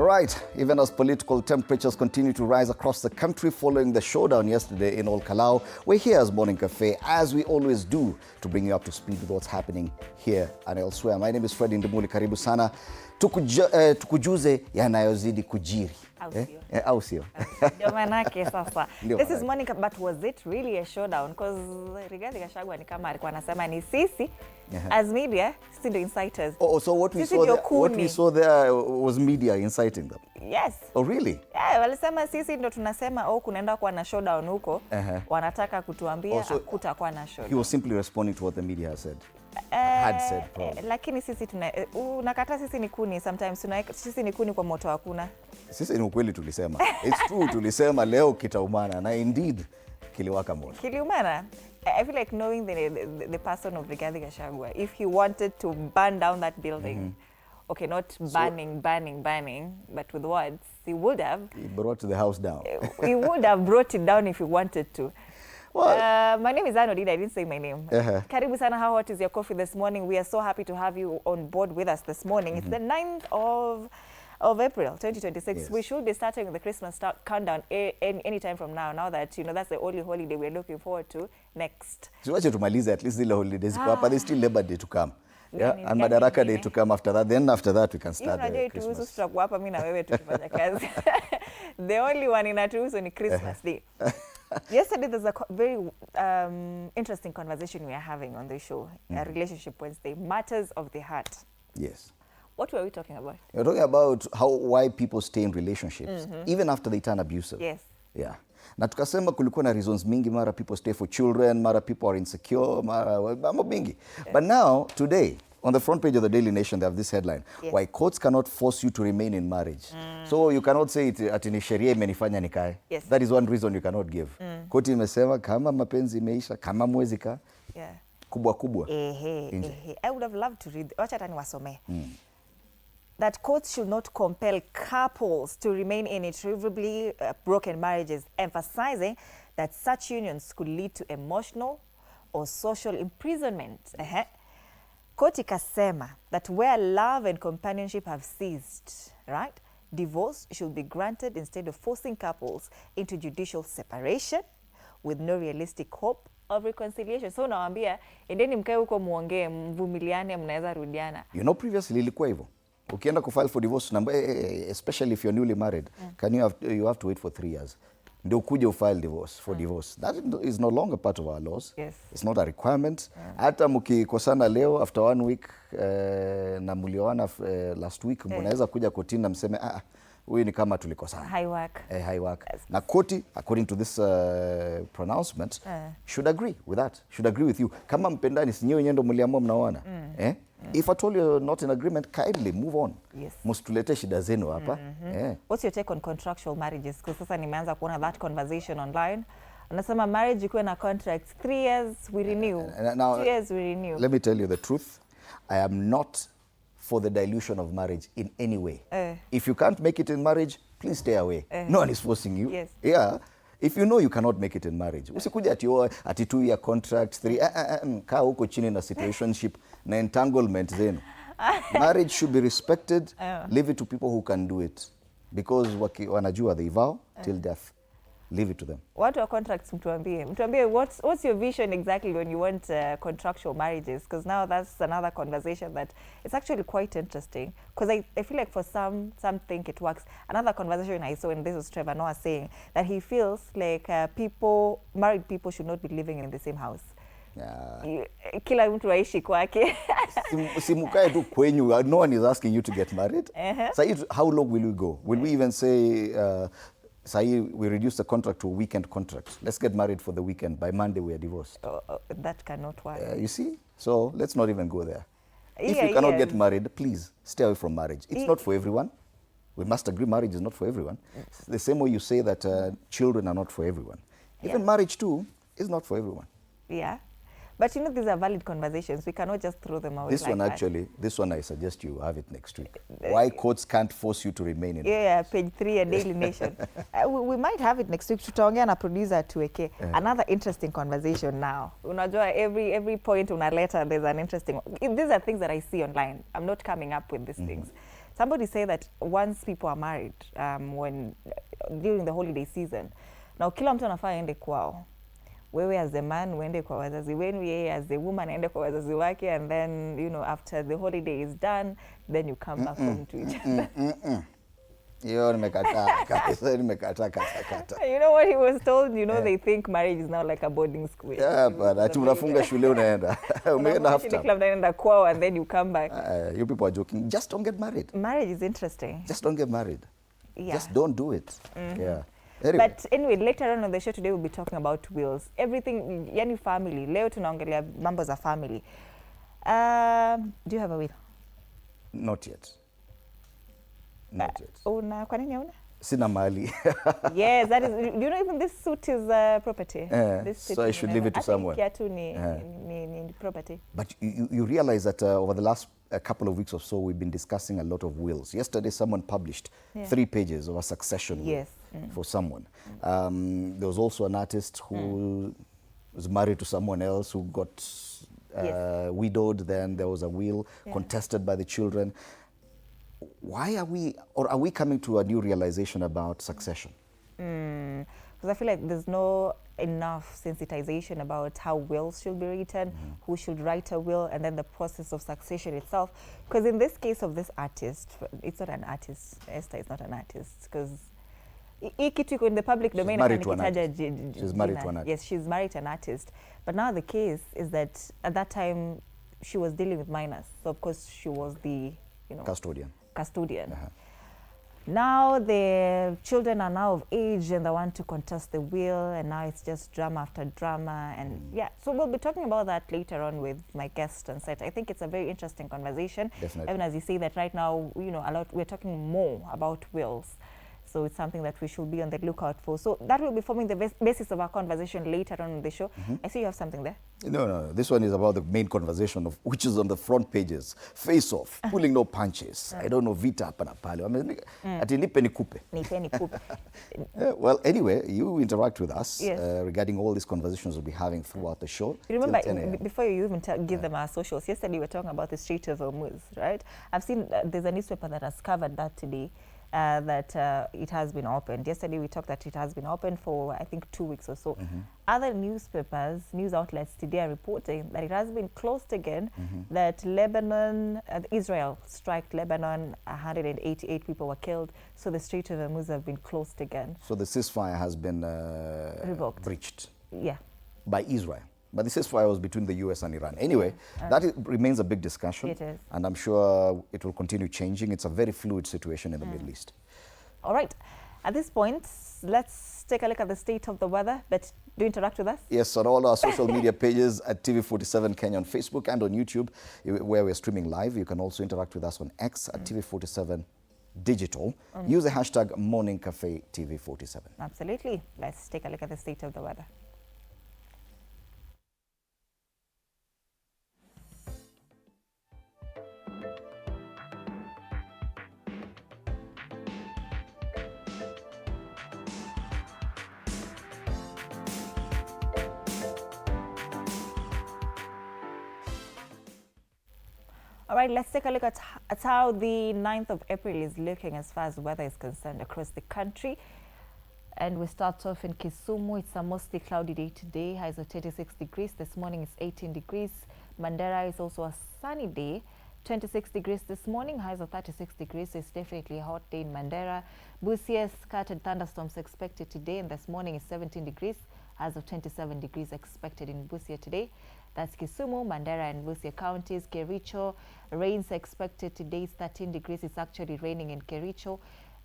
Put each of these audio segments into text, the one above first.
right, even as political temperatures continue to rise across the country following the showdown yesterday in Ol Kalou, we're here as Morning Cafe, as we always do, to bring you up to speed with what's happening here and elsewhere. My name is Fred Ndimuli, karibu sana. Tukujuze yanayozidi kujiri. Au sio? Ndio manake sasa. This is Monica, but was it really a showdown? Because Rigathi Gachagua ni kama alikuwa anasema ni sisi as media, sisi ndio inciters. Oh, so what we saw there was media inciting them? Yes. Oh, really? Yeah, walisema sisi ndio tunasema kunaenda kuwa na showdown huko. Wanataka kutuambia kutakuwa na showdown. He was simply responding to what the media has said. Had said lakini sisi unakata sisi ni kuni sometimes sisi ni kuni kwa moto hakuna. Sisi ni ukweli tulisema. It's true tulisema leo kitaumana na indeed kiliwaka moto. Kiliumana. I feel like knowing the person of Rigathi Gachagua, if he wanted to burn down that building, okay, not burning, but with words, he would have. He brought the house down. He would have brought it down if he wanted to. My name is Anodida. I didn't say my name. Karibu sana, how hot is your coffee this morning? We are so happy to have you on board with us this morning. It's the 9th of April, 2026. Yes. We should be starting the Christmas countdown any time from now that, you know, that's the only holiday we're looking forward to next. So wacha tumalize at least the holidays. There's still Labor Day to come. Yeah, and Madaraka Day to come after that. Then after that we can start the Christmas. The only one inatuhusu ni Christmas Day. Yesterday, there's a very interesting conversation we are having on the show, Relationship Wednesday, Matters of the Heart. Yes. What were we talking about? We're talking about why people stay in relationships, even after they turn abusive. Yes. Yeah. Na tukasema kulikuwa na reasons mingi, mara people stay for children, mara people are insecure, mara mambo mingi. But now, today, on the front page of the Daily Nation, they have this headline, why courts cannot force you to remain in marriage. So you cannot say it ati ni sheria imenifanya nikae. Yes. That is one reason you cannot give. Koti imesema kama mapenzi imeisha, kama mwezi ka, kubwa. I would have loved to read, wacha hata niwasome. That courts should not compel couples to remain in irretrievably broken marriages, emphasizing that such unions could lead to emotional or social imprisonment. Koti kasema that where love and companionship have ceased, right, divorce should be granted instead of forcing couples into judicial separation with no realistic hope of reconciliation. So nawaambia, endeni mkae huko muongee, mvumiliane, mnaweza rudiana. You know, previously ilikuwa hivyo. Ukienda kufile for divorce, especially if you're newly married, you have to wait for 3 years. Ndio ukuje ufile divorce for divorce. That is no longer part of our laws. Yes. It's not a requirement. Hata mkikosana leo after 1 week na mlioana last week, mnaweza kuja kotini na mseme huyu ni kama tulikosana. High work. Na koti, according to this pronouncement, should agree with that. Should agree with you. Kama mpendani si nyewe nyendo mliamua mnaoana. If at all you're not in agreement, kindly move on. Yes. Mustulete shida zenu hapa. What's your take on contractual marriages? Because sasa nimeanza kuona that conversation online. Anasema marriage ikuwe na contracts, 3 years we renew. 2 years we renew. Let me tell you the truth. I am not for the dilution of marriage in any way. If you can't make it in marriage, please stay away. No one is forcing you. Yes. Yeah. If you know you cannot make it in marriage, usikuja ati 2-year contract, 3, kaa huko chini na situationship na entanglement zenu. Marriage should be respected. Leave it to people who can do it. Because wanajua they vow till death. Leave it to them. What are contracts? Mtuambie, what's your vision exactly when you want contractual marriages? Because now that's another conversation that it's actually quite interesting. Because I feel like for some think it works. Another conversation I saw, and this was Trevor Noah saying that he feels like married people should not be living in the same house. Kila mtu aishi kwake. Simukae tu kwenyu. No one is asking you to get married. So how long will we go? Will we even say we reduce the contract to a weekend contract? Let's get married for the weekend. By Monday we are divorced. That cannot work. You see? So let's not even go there. If you cannot get married, please stay away from marriage. It's not for everyone. We must agree marriage is not for everyone. It's the same way you say that children are not for everyone. Even marriage too is not for everyone. Yeah. But you know, these are valid conversations. We cannot just throw them out. This one I suggest you have it next week. Why courts can't force you to remain in page 3 at Daily Nation. We might have it next week. Tutaongea na producer tuweke. Another interesting conversation now. Unajua, every point unaleta, there's an interesting one. These are things that I see online. I'm not coming up with these things. somebody say that once people are married, when during the holiday season, now kila mtu anafaa aende kwao. Wewe as a man uende kwa wazazi wenu, yeye as a woman aende kwa wazazi wake, and then you know after the holiday is done, then you come back home to each other. Yo, nimekataa kabisa, nimekataa kata. You know what he was told? You know, they think marriage is now like a boarding school. Yeah, but ati unafunga shule unaenda. Umeenda half time. Unaenda kwao and then you come back. You people are joking. Just don't get married. Marriage is interesting. Just don't get married. Yeah. Just don't do it. Yeah. Anyway. But anyway, later on the show today we'll be talking about wills. Everything, yani family. Leo tunaongelea mambo za family. Do you have a will? Not yet. Not yet. Una, kwa nini hauna? Sina mali. Yes, that is, you know, even this suit is property. This so I should leave it to someone. Kiatu ni property. But you realize that over the last couple of weeks or so, we've been discussing a lot of wills. Yesterday, someone published 3 pages of a succession will for someone. There was also an artist who was married to someone else who got widowed. Then there was a will contested by the children. Why are we coming to a new realization about succession? Because I feel like there's no enough sensitization about how wills should be written, who should write a will, and then the process of succession itself. Because in this case of this artist, it's not an artist. Esther is not an artist. Because in the public domain, she's married to an artist. Yes, she's married to an artist. But now the case is that at that time, she was dealing with minors. So of course, she was the custodian. Now the children are now of age and they want to contest the will, and now it's just drama after drama. And so we'll be talking about that later on with my guest on set. I think it's a very interesting conversation. Definitely. Even as you say that right now, we're talking more about wills. So it's something that we should be on the lookout for. So that will be forming the basis of our conversation later on in the show. I see you have something there. No. This one is about the main conversation, of which is on the front pages. Face off, pulling no punches. I don't know, vita hapa na pale. Ati nipe nikupe. Nipe nikupe. Well, anyway, you interact with us regarding all these conversations we'll be having throughout the show. You remember, before you even give them our socials, yesterday we were talking about the Strait of Hormuz, right? I've seen there's a newspaper that has covered that today. That it has been opened. Yesterday we talked that it has been open for I think 2 weeks or so. Other newspapers, news outlets today are reporting that it has been closed again, that Lebanon, Israel struck Lebanon, 188 people were killed, so the Strait of Hormuz have been closed again. So the ceasefire has been revoked. Breached. Yeah. By Israel. But the ceasefire was between the US and Iran. Anyway, that remains a big discussion. It is. And I'm sure it will continue changing. It's a very fluid situation in the Middle East. All right. At this point, let's take a look at the state of the weather. But do interact with us. Yes, on all our social media pages at TV47 Kenya on Facebook and on YouTube, where we're streaming live. You can also interact with us on X at TV47 Digital. Use the hashtag MorningCafeTV47. Absolutely. Let's take a look at the state of the weather. All right, let's take a look at how the 9th of April is looking as far as weather is concerned across the country. And we start off in Kisumu. It's a mostly cloudy day today. Highs of 26 degrees. This morning it's 18 degrees. Mandera is also a sunny day. 26 degrees this morning. Highs of 36 degrees. It's definitely a hot day in Mandera. Busia, scattered thunderstorms expected today. And this morning is 17 degrees. Highs of 27 degrees expected in Busia today. That's Kisumu, Mandera, and Busia counties. Kericho, rains expected today. It's 13 degrees. It's actually raining in Kericho.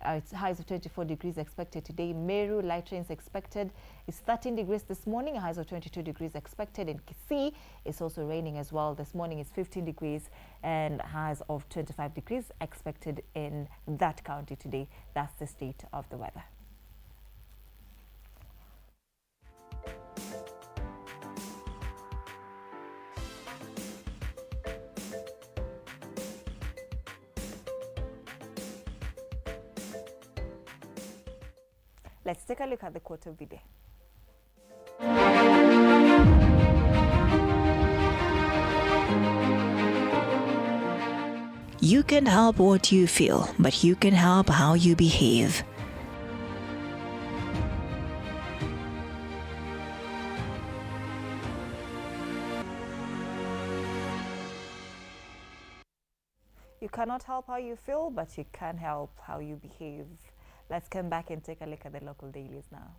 It's highs of 24 degrees expected today. Meru, light rains expected. It's 13 degrees this morning. Highs of 22 degrees expected. In Kisii, it's also raining as well. This morning it's 15 degrees and highs of 25 degrees expected in that county today. That's the state of the weather. Let's take a look at the quote of the day. You can help what you feel, but you can help how you behave. You cannot help how you feel, but you can help how you behave. Let's come back and take a look at the local dailies now.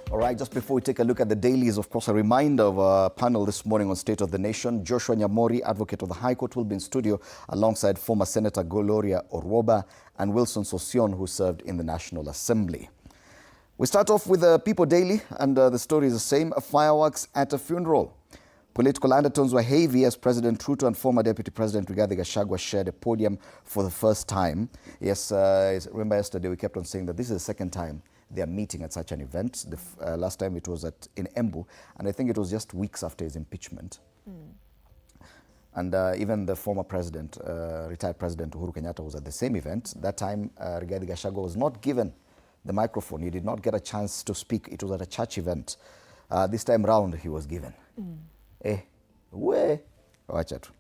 All right, just before we take a look at the dailies, of course, a reminder of our panel this morning on State of the Nation. Joshua Nyamori, advocate of the High Court, will be in studio alongside former Senator Gloria Orwoba and Wilson Sossion, who served in the National Assembly. We start off with the People Daily, and the story is the same, fireworks at a funeral. Political undertones were heavy as President Ruto and former Deputy President Rigathi Gachagua shared a podium for the first time. Yes, remember yesterday we kept on saying that this is the second time they are meeting at such an event. The last time it was in Embu, and I think it was just weeks after his impeachment. And even the former president, retired President Uhuru Kenyatta, was at the same event. That time, Rigathi Gachagua was not given the microphone. He did not get a chance to speak. It was at a church event. This time round, he was given. Wacha tu.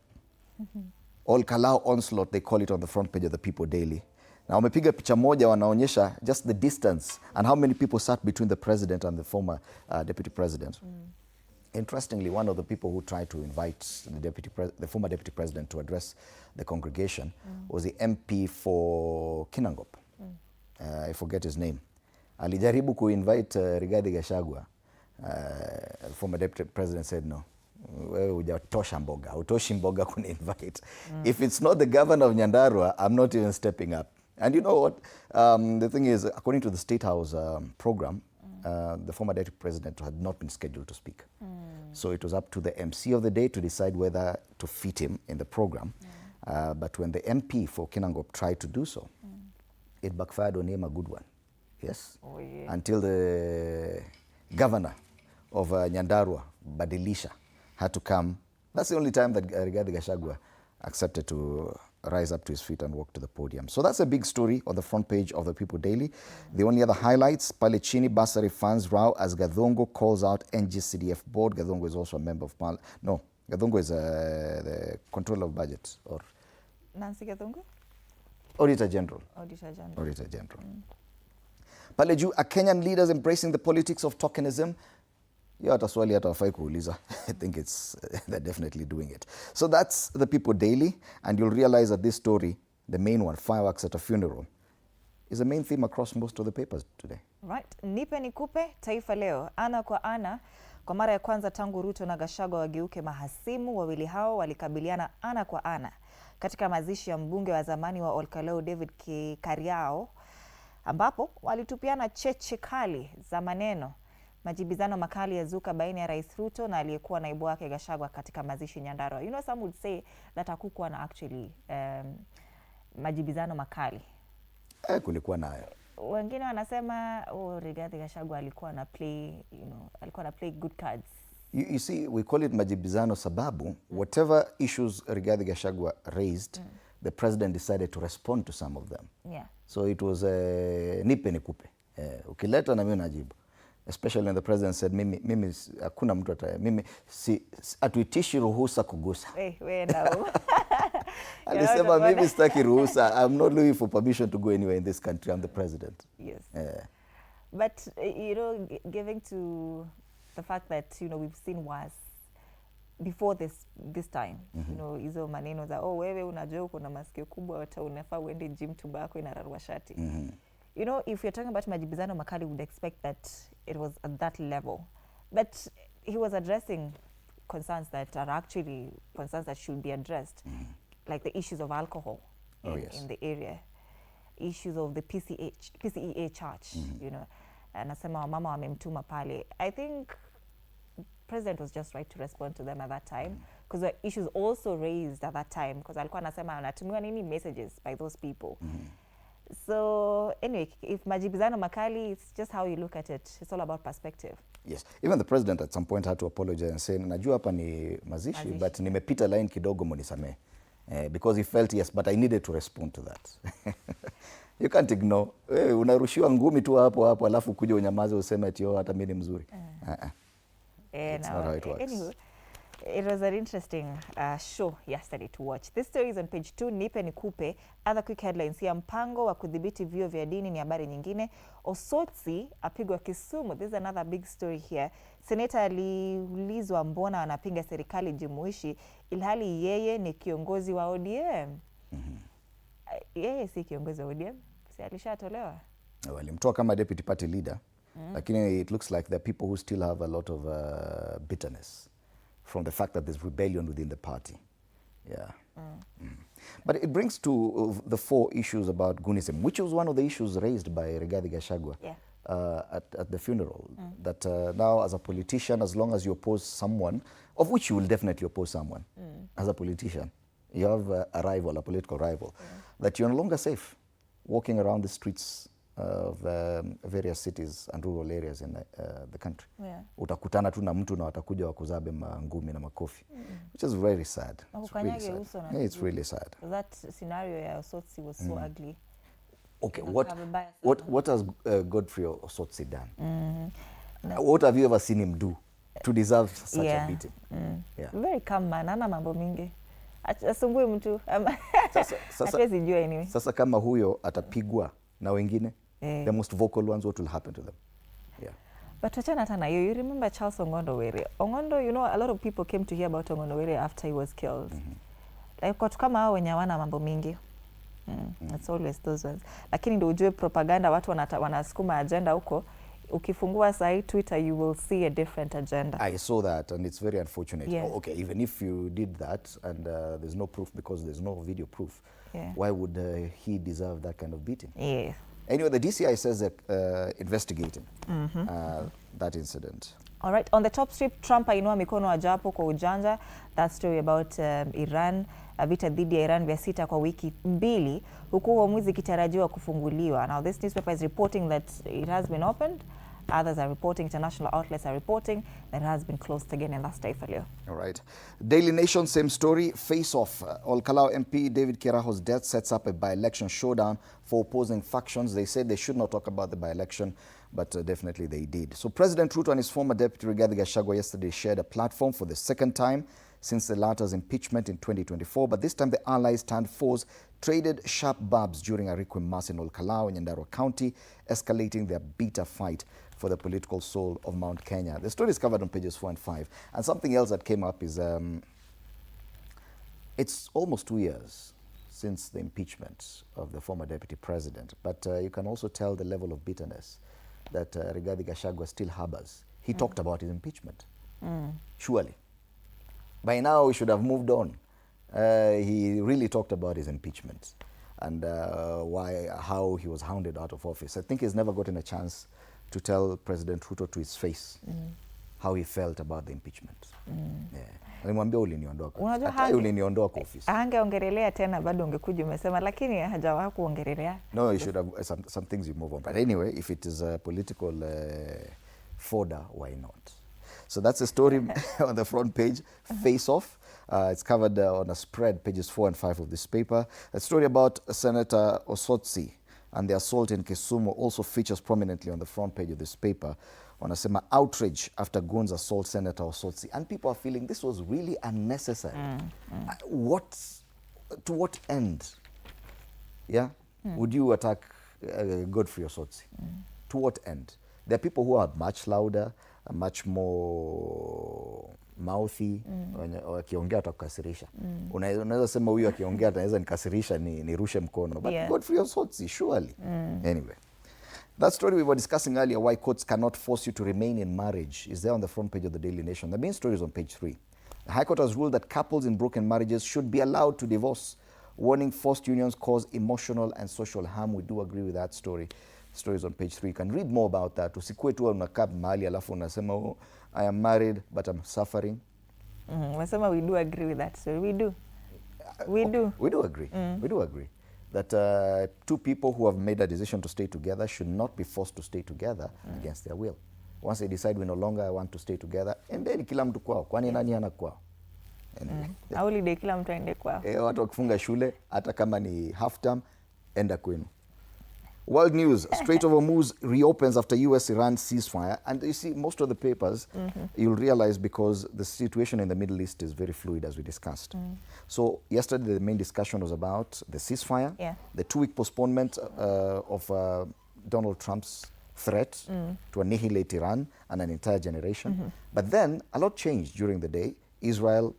All Kalau onslaught, they call it on the front page of the People Daily. Now, wamepiga picha moja wanaonyesha just the distance and how many people sat between the president and the former deputy president. Interestingly, one of the people who tried to invite the former deputy president to address the congregation was the MP for Kinangop. I forget his name. Alijaribu kuinvite Rigathi Gachagua. The former deputy president said no. Wewe hujatosha mboga, hutoshi mboga kuni-invite. If it's not the governor of Nyandarua, I'm not even stepping up. And you know what? The thing is, according to the State House program, the former deputy president had not been scheduled to speak. So it was up to the MC of the day to decide whether to fit him in the program. But when the MP for Kinangop tried to do so, it backfired on him a good one. Yes? Oh, yeah. Until the governor of Nyandarua, Badilisha, had to come. That's the only time that Rigathi Gachagua accepted to rise up to his feet and walk to the podium. So that's a big story on the front page of the People Daily. The only other highlights, Pale Chini bursary funds row as Gathongo calls out NGCDF board. Gathongo is also a member of Parliament. No, Gathongo is the controller of budget. Or Nancy Gathongo? Auditor General. Auditor General. Auditor General. Pale juu, are Kenyan leaders embracing the politics of tokenism? I think they're definitely doing it. So that's the People Daily, and you'll realize that this story, the main one, fireworks at a funeral, is the main theme across most of the papers today. Right. Nipe nikupe, Taifa Leo, ana kwa ana. Kwa mara ya kwanza tangu Ruto na Gachagua wageuke mahasimu, wawili hao walikabiliana ana kwa ana katika mazishi ya mbunge wa zamani wa Olkalou David Kariao, ambapo walitupiana cheche kali za maneno. Majibizano makali yazuka baina ya Rais Ruto na aliyekuwa naibu wake Gachagua katika mazishi Nyandarua. You know, some would say that hakukuwa na actually majibizano makali. Kulikuwa nayo. Wengine wanasema Rigathi Gachagua alikuwa na play good cards. You see, we call it majibizano sababu whatever issues Rigathi Gachagua raised, the president decided to respond to some of them. Yeah. So it was nipe nikupe. Ukileta na mimi najibu. Especially when the president said, mimi hakuna mtu mimi atuitishi ruhusa kugusa. No. Alisema mimi sitaki ruhusa. I'm not looking for permission to go anywhere in this country. I'm the president. Yes. But, you know, giving to the fact that, you know, we've seen worse before this time. You know, hizo maneno za, wewe unajua uko na masikio kubwa hata unafaa uende gym tumbo yako inararua shati. You know, if you're talking about majibizano makali, we would expect that it was at that level. But he was addressing concerns that are actually concerns that should be addressed, like the issues of alcohol in the area, issues of the PCEA charge, you know. Anasema wamama wamemtuma pale. I think President was just right to respond to them at that time, because the issues also raised at that time, because alikuwa anasema anatumiwa nini messages by those people. So anyway, if majibizano makali, it's just how you look at it. It's all about perspective. Yes. Even the president at some point had to apologize and say, najua hapa ni mazishi, but nimepita line kidogo monisamee. Because he felt, yes, but I needed to respond to that. You can't ignore. Unarushiwa ngumi tu hapo alafu kuja unyamaze useme ati hata mimi ni mzuri. It's not how it works. Anyway, it was an interesting show yesterday to watch. This story is on page 2, nipe nikupe. Other quick headlines here. Mpango wa kudhibiti vyuo vya dini ni habari nyingine. Osotsi apigwa Kisumu. This is another big story here. Seneta aliulizwa mbona wanapinga serikali jumuishi ilhali yeye ni kiongozi wa ODM. Yeye si kiongozi wa ODM. Si alishatolewa. Walimtoa kama deputy party leader. Lakini it looks like there are people who still have a lot of bitterness from the fact that there's rebellion within the party. Yeah. But it brings to the 4 issues about Goonism, which was one of the issues raised by Rigathi Gachagua at the funeral. That now as a politician, as long as you oppose someone, of which you will definitely oppose someone, as a politician, you have a rival, a political rival, that you're no longer safe walking around the streets of various cities and rural areas in the country. Utakutana tu na mtu na watakuja wakuzabe mangumi na makofi, which is very sad. It's really sad. Yeah, it's really sad. That scenario ya Osotsi was so ugly. Okay, what has Godfrey Osotsi done? What have you ever seen him do to deserve such a beating? Very calm man, ana mambo mingi. Asumbui mtu. Hatuwezi jua anyway. Sasa kama huyo atapigwa na wengine, the most vocal ones, what will happen to them? But wachana hata na you remember Charles Ongondo Were? Ongondo, you know, a lot of people came to hear about Ongondo Were after he was killed. Like watu kama hao wenye hawana mambo mingi. It's always those ones. Lakini ndio ujue propaganda, watu wanasukuma agenda huko. Ukifungua sahi Twitter, you will see a different agenda. I saw that and it's very unfortunate. Okay, even if you did that and there's no proof because there's no video proof, why would he deserve that kind of beating? Anyway, the DCI says they're investigating that incident. All right, on the top strip, Trump ainua mikono ajapo kwa ujanja. That story about Iran, vita dhidi ya Iran vya sita kwa wiki 2, huku uamuzi kitarajiwa kufunguliwa. Now this newspaper is reporting that it has been opened. Others are reporting, international outlets are reporting that it has been closed again, and that's Taifa Leo. All right. Daily Nation, same story. Face off. Olkalau MP David Keraho's death sets up a by-election showdown for opposing factions. They said they should not talk about the by-election, but definitely they did. So President Ruto and his former deputy Rigathi Gachagua yesterday shared a platform for the second time since the latter's impeachment in 2024. But this time the allies turned foes, traded sharp barbs during a requiem mass in Olkalau in Nyandarua County, escalating their bitter fight for the political soul of Mount Kenya. The story is covered on pages 4 and 5. And something else that came up is it's almost 2 years since the impeachment of the former deputy president. But you can also tell the level of bitterness that Rigathi Gachagua still harbors. He talked about his impeachment. Surely. By now we should have moved on. He really talked about his impeachment and how he was hounded out of office. I think he's never gotten a chance to tell President Ruto to his face how he felt about the impeachment. Alimwambia uliniondoa kwa ofisi. Hata uliniondoa kwa ofisi. Angeongelelea tena bado ungekuja umesema, lakini hajawahi kuongelelea. No, you should have some things you move on. But anyway, if it is a political fodder, why not? So that's the story on the front page, Face Off. It's covered on a spread, pages 4 and 5 of this paper. A story about Senator Osotsi and the assault in Kisumu also features prominently on the front page of this paper. Wanasema outrage after Goons assault Senator Osotsi. And people are feeling this was really unnecessary. To what end? Yeah? Would you attack Godfrey Osotsi? To what end? There are people who are much louder, much more mouthy, wakiongea atakukasirisha. Unaweza sema huyu akiongea anaweza nikasirisha nirushe mkono. But Godfrey Osotsi, surely. Anyway. That story we were discussing earlier, why courts cannot force you to remain in marriage, is there on the front page of the Daily Nation. The main story is on page 3. The High Court has ruled that couples in broken marriages should be allowed to divorce, warning forced unions cause emotional and social harm. We do agree with that story. The story is on page 3. You can read more about that. Usikue tu unakaa mahali alafu unasema, oh, I am married but I'm suffering. We do agree with that story. We do. We do. We do agree. We do agree that two people who have made a decision to stay together should not be forced to stay together against their will. Once they decide we no longer want to stay together, and then kila mtu kwao, kwani nani hana kwao? Holiday kila mtu aende kwao. Watu wakifunga shule, hata kama ni half term, enda kwenu. World news, Strait of Hormuz reopens after US-Iran ceasefire. And you see, most of the papers, you'll realize because the situation in the Middle East is very fluid, as we discussed. So yesterday, the main discussion was about the ceasefire, the 2-week postponement of Donald Trump's threat to annihilate Iran and an entire generation. But then, a lot changed during the day. Israel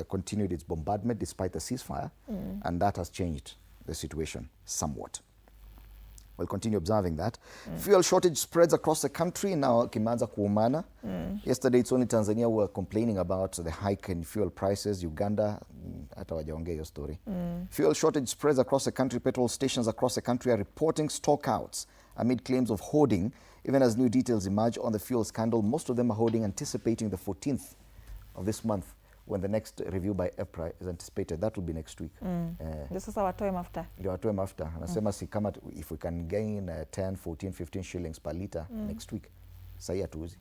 continued its bombardment despite the ceasefire, and that has changed the situation somewhat. We'll continue observing that. Fuel shortage spreads across the country. Now, kimeanza kuumana. Yesterday, it's only Tanzania who were complaining about the hike in fuel prices. Uganda, hata wajaongea hiyo story. Fuel shortage spreads across the country. Petrol stations across the country are reporting stockouts amid claims of hoarding. Even as new details emerge on the fuel scandal, most of them are hoarding, anticipating the 14th of this month, when the next review by EPRA is anticipated. That will be next week. Sasa watoe mafuta. Ndio watoe mafuta. Anasema si kama if we can gain 10, 14, 15 shillings per litre next week. Sahi hatuuzi.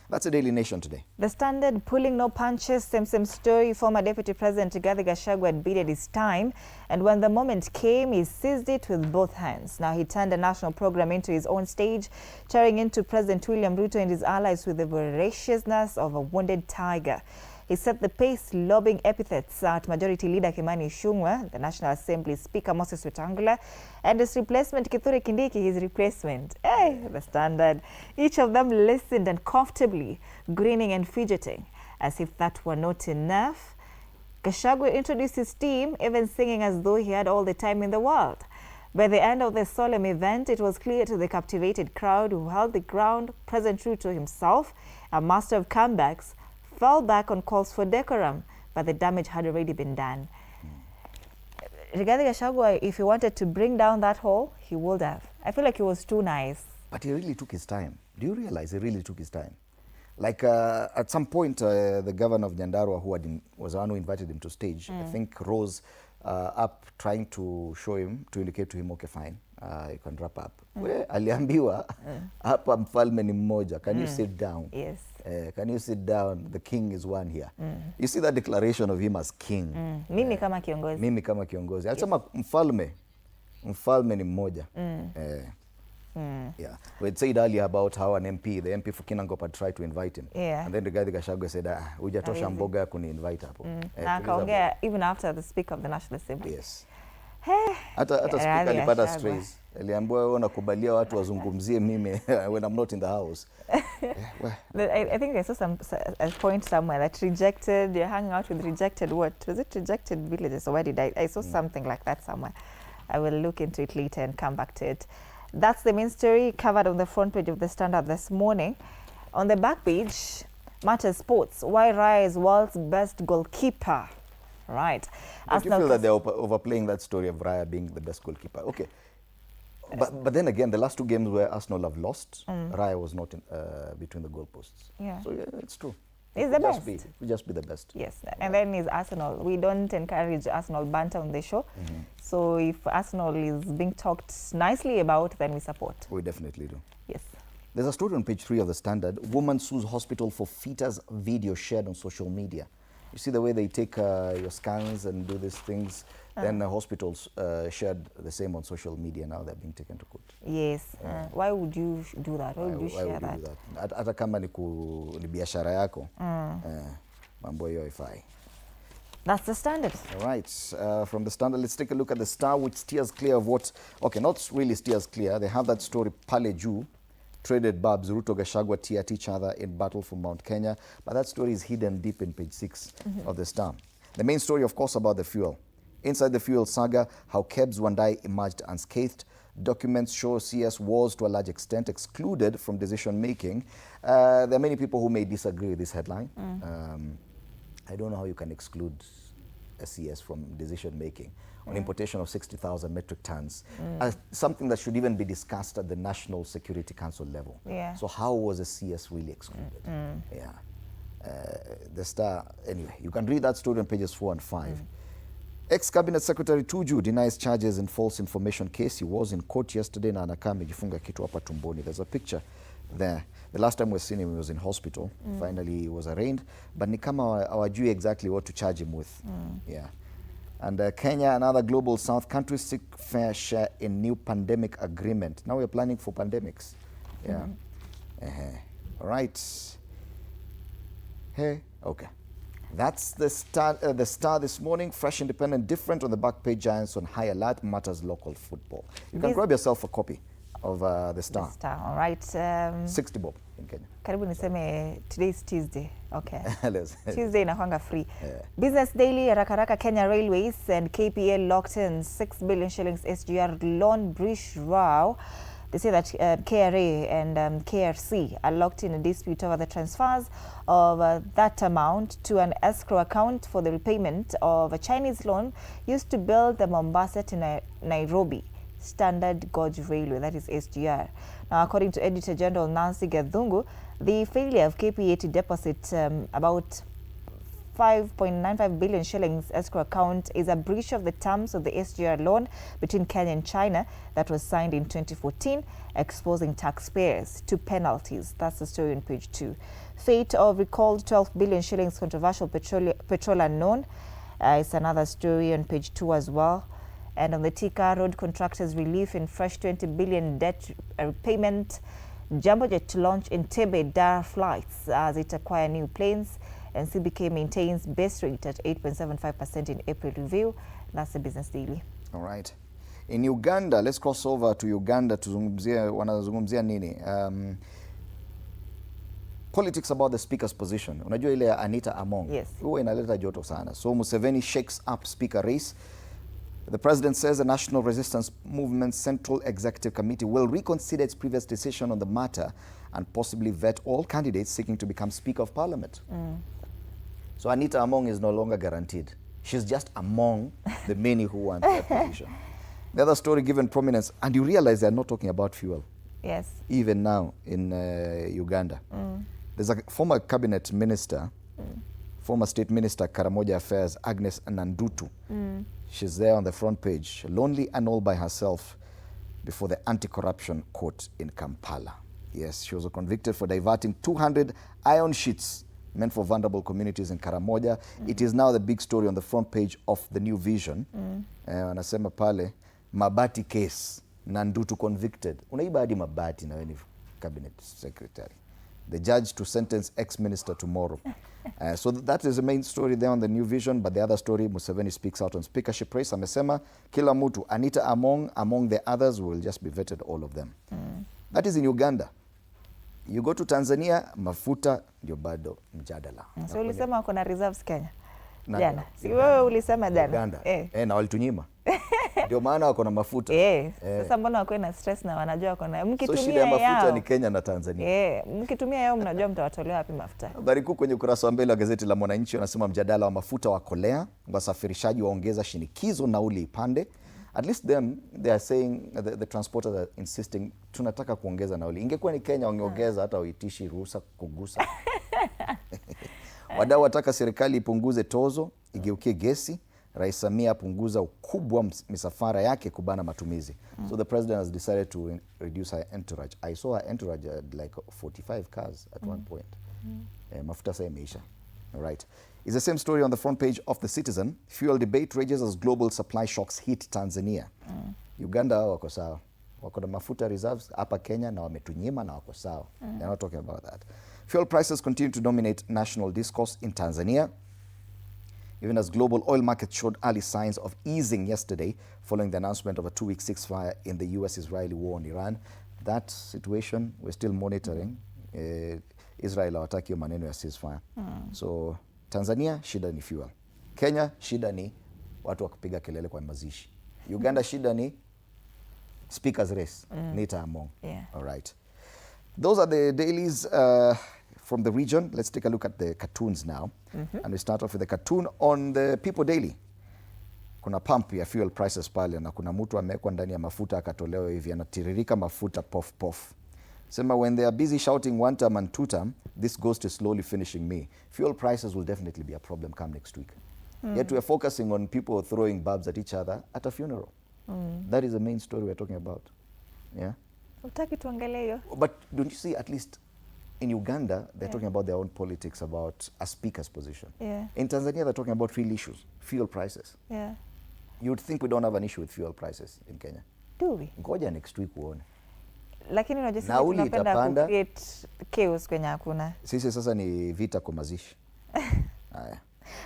That's a Daily Nation today. The Standard pulling no punches, same story. Former Deputy President Gachagua had bided his time, and when the moment came, he seized it with both hands. Now he turned a national program into his own stage, tearing into President William Ruto and his allies with the voraciousness of a wounded tiger. He set the pace, lobbing epithets at Majority Leader Kimani Ichung'wah, the National Assembly Speaker Moses Wetangula, and his replacement Kithure Kindiki, his replacement. Hey, the Standard. Each of them listened and comfortably, grinning and fidgeting. As if that were not enough, Gachagua introduced his team, even singing as though he had all the time in the world. By the end of the solemn event, it was clear to the captivated crowd who held the ground, President Ruto himself, a master of comebacks, fell back on calls for decorum, but the damage had already been done. Regarding Gachagua, if he wanted to bring down that hole, he would have. I feel like he was too nice. But he really took his time. Do you realize he really took his time? Like at some point, the governor of Nyandarua, who was the one who invited him to stage, I think rose up trying to show him, to indicate to him, okay, fine, you can wrap up. Aliambiwa, hapa mfalme ni mmoja. Can you sit down? Yes. Can you sit down? The king is one here. You see that declaration of him as king. Mimi kama kiongozi. Mimi kama kiongozi. Alisema mfalme ni mmoja. Yeah. We had said earlier about how an MP, the MP for Kinangop, had tried to invite him. Yeah. And then the guy, the Gachagua, said, hujatosha mboga ya kuni-invite hapo. Na akaongea even after the Speaker of the National Assembly. Yes. Hata speaker alipata strays. Aliambiwa wewe unakubalia watu wazungumzie mimi when I'm not in the house. I think I saw a point somewhere that rejected, you're hanging out with rejected what? Was it rejected villages or where did I saw something like that somewhere. I will look into it later and come back to it. That's the main story covered on the front page of the Standard this morning. On the back page, Matters Sports, why Raya is world's best goalkeeper. Right. Do you feel that they're overplaying that story of Raya being the best goalkeeper? Okay. But then again, the last two games where Arsenal have lost, Raya was not in, between the goalposts. Yeah. So yeah, it's true. He's the best. We just be the best. Yes. And then is Arsenal. We don't encourage Arsenal banter on the show. So if Arsenal is being talked nicely about, then we support. We definitely do. Yes. There's a story on page 3 of the Standard. Woman sues hospital for fetus video shared on social media. You see the way they take your scans and do these things. Then hospitals shared the same on social media. Now they're being taken to court. Yes. Why would you do that? Why would you share that? Hata kama ni biashara yako, mambo hiyo haifai. That's the Standard. All right. From the Standard, let's take a look at the Star, which steers clear of what... Okay, not really steers clear. They have that story, Pale Juu. Traded Babs, Ruto, Gachagua tear at each other in battle for Mount Kenya. But that story is hidden deep in page 6 of the Star. The main story, of course, about the fuel. Inside the fuel saga, how Kebs Wandai emerged unscathed. Documents show CS was, to a large extent, excluded from decision-making. There are many people who may disagree with this headline. I don't know how you can exclude a CS from decision-making on importation of 60,000 metric tons. Something that should even be discussed at the National Security Council level. Yeah. So how was a CS really excluded? The Star, anyway, you can read that story on pages 4 and 5. Ex-Cabinet Secretary Tuju denies charges in false information case. He was in court yesterday na anakaa amejifunga kitu hapa tumboni. There's a picture there. The last time we seen him, he was in hospital. Finally, he was arraigned. But ni kama hawajui exactly what to charge him with. Yeah. And Kenya and other global south countries seek fair share in new pandemic agreement. Now we're planning for pandemics. Yeah. All right. Hey, okay. That's the Star this morning. Fresh, independent, different on the back page. Giants on high alert, matters local football. You can grab yourself a copy of the Star. The Star, all right. 60 bob in Kenya. Karibu niseme today is Tuesday. Okay. Tuesday inakwanga free. Business Daily, Rakaraka Kenya Railways and KPL locked in 6 billion shillings SGR loan breach row. They say that KRA and KRC are locked in a dispute over the transfers of that amount to an escrow account for the repayment of a Chinese loan used to build the Mombasa to Nairobi Standard Gauge Railway, that is SGR. Now, according to Editor General Nancy Gathungu, the failure of KPA to deposit about 5.95 billion shillings escrow account is a breach of the terms of the SGR loan between Kenya and China that was signed in 2014, exposing taxpayers to penalties. That's the story on page 2. Fate of recalled 12 billion shillings controversial petrol unknown. It's another story on page 2 as well. And on the Thika road contractors relief in fresh 20 billion debt repayment. Jambojet to launch Entebbe Dar flights as it acquires new planes. And CBK maintains base rate at 8.75% in April review. That's the Business Daily. All right. In Uganda, let's cross over to Uganda wanazungumzia nini? Politics about the speaker's position. Unajua ile Anita Among. Yes. Huwa inaleta joto sana. So Museveni shakes up speaker race. The president says the National Resistance Movement Central Executive Committee will reconsider its previous decision on the matter and possibly vet all candidates seeking to become Speaker of Parliament. So Anita Among is no longer guaranteed. She's just among the many who want that position. The other story given prominence, and you realize they're not talking about fuel. Yes. Even now in Uganda. There's a former cabinet minister, former state minister, Karamoja Affairs, Agnes Nandutu. She's there on the front page, lonely and all by herself before the anti-corruption court in Kampala. Yes, she was convicted for diverting 200 iron sheets meant for vulnerable communities in Karamoja. It is now the big story on the front page of the New Vision. Wanasema pale, mabati case, Nandutu convicted. Unaiba hadi mabati na wewe ni cabinet secretary. The judge to sentence ex-minister tomorrow. So that is the main story there on the New Vision. But the other story, Museveni speaks out on speakership race. Amesema, kila mtu, Anita among the others will just be vetted, all of them. That is in Uganda. You go to Tanzania, mafuta ndio bado mjadala. So ulisema wako na reserves Kenya? Jana. Si wewe ulisema jana? Uganda. Na walitunyima. Ndio maana wako na mafuta. Sasa mbona wako na stress na wanajua wako na mkitumia yao. So shida ya mafuta ni Kenya na Tanzania. Mkitumia yao mnajua mtawatolea wapi mafuta. Habari kuu kwenye ukurasa wa mbele wa gazeti la Mwananchi wanasema mjadala wa mafuta wa kolea, wasafirishaji waongeza shinikizo nauli ipande. At least they are saying, the transporters are insisting, tunataka kuongeza nauli. Ingekuwa ni Kenya wangeongeza hata uitishi ruhusa kugusa. Wadau wataka serikali ipunguze tozo, igeukie gesi. Rais Samia apunguza ukubwa misafara yake kubana matumizi. So the president has decided to reduce her entourage. I saw her entourage like 45 cars at one point. Mafuta sasa imeisha. All right. It's the same story on the front page of The Citizen. Fuel debate rages as global supply shocks hit Tanzania. Uganda wako sawa. Wako na mafuta reserves hapa Kenya na wametunyima na wako sawa. They're not talking about that. Fuel prices continue to dominate national discourse in Tanzania, even as global oil markets showed early signs of easing yesterday following the announcement of a 2-week ceasefire in the US-Israeli war on Iran. That situation we're still monitoring. Israel hawataki hiyo maneno ya ceasefire. So Tanzania shida ni fuel. Kenya shida ni watu wa kupiga kelele kwa mazishi. Uganda shida ni speakers race. Anita Among. All right. Those are the dailies from the region. Let's take a look at the cartoons now. And we start off with the cartoon on the People Daily. Kuna pump ya fuel prices pale na kuna mtu amewekwa ndani ya mafuta akatolewa hivi anatiririka mafuta puff puff. Sema when they are busy shouting one term and two term, this ghost is slowly finishing me. Fuel prices will definitely be a problem come next week. Yet we're focusing on people throwing barbs at each other at a funeral. That is the main story we're talking about. Yeah. Utaki tuangalie hiyo. But don't you see, at least in Uganda, they're talking about their own politics, about a speaker's position. Yeah. In Tanzania, they're talking about real issues, fuel prices. Yeah. You would think we don't have an issue with fuel prices in Kenya. Do we? Ngoja next week uone. Lakini unajua sisi Nauli tunapenda itapanda. create chaos kwenye hakuna. Sisi sasa ni vita kwa mazishi. Haya.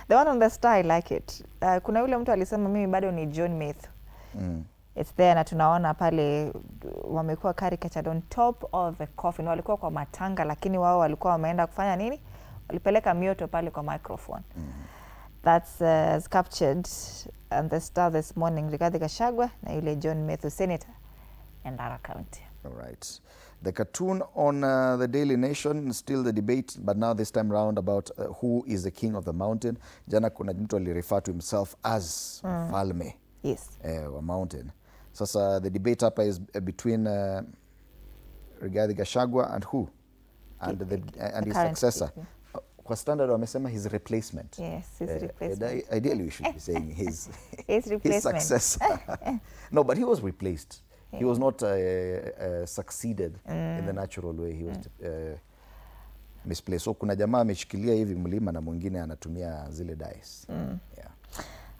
The one on the star, I like it. Kuna yule mtu alisema mimi bado ni John Math. It's there na tunaona pale wamekuwa caricatured on top of the coffin. Walikuwa kwa matanga lakini wao walikuwa wameenda kufanya nini? Walipeleka mioto pale kwa microphone. That's captured on the star this morning. Rigathi Gachagua na yule John Math, senator in Ndara County. All right. The cartoon on the Daily Nation, still the debate, but now this time round about who is the king of the mountain. Jana kuna mtu alirefer to himself as mfalme wa mountain. Sasa the debate hapa is between Rigathi Gachagua and who? And his successor. Kwa standard wamesema his replacement. Yes, his replacement. Ideally we should be saying his his successor. No, but he was replaced. He was not succeeded in the natural way. He was misplaced. So kuna jamaa ameshikilia hivi mlima na mwingine anatumia zile dice. Yeah.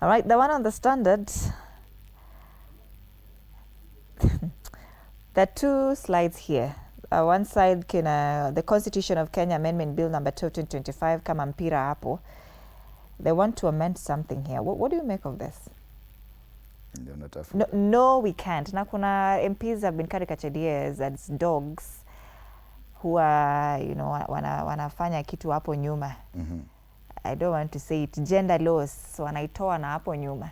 All right, the one on the standard. There are two slides here. One side the Constitution of Kenya Amendment Bill number 2 2025 kama mpira hapo. They want to amend something here. What do you make of this? No, we can't. Na kuna MPs have been caricatured here as dogs who are, you know, wanafanya kitu hapo nyuma. I don't want to say it. Gender laws, so wanaitoa na hapo nyuma.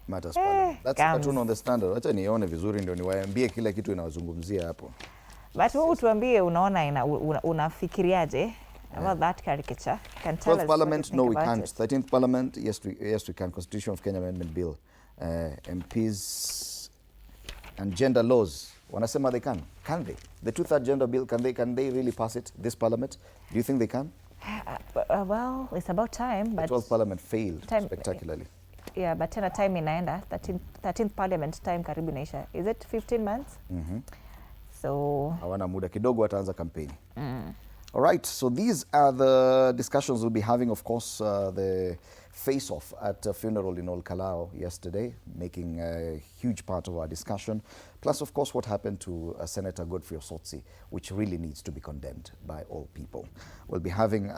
Matters That's a cartoon on the standard. Acha nione vizuri ndio niwaambie kila kitu inawazungumzia hapo. But wewe tuambie unaona unafikiriaje about that caricature? Can tell 12th us Parliament, no we can't. It. 13th Parliament, yes we can. Constitution of Kenya Amendment Bill. MPs and gender laws. Wanasema they can. Can they? The 2/3 gender bill, can they really pass it, this parliament? Do you think they can? Well, it's about time. But 12th Parliament failed spectacularly. Yeah, but tena time inaenda. 13th Parliament time karibu inaisha. Is it 15 months? So hawana muda kidogo wataanza kampeni. All right, so these are the discussions we'll be having. Of course, the face-off at a funeral in Ol Kalou yesterday, making a huge part of our discussion. Plus, of course, what happened to Senator Godfrey Osotsi, which really needs to be condemned by all people. We'll be having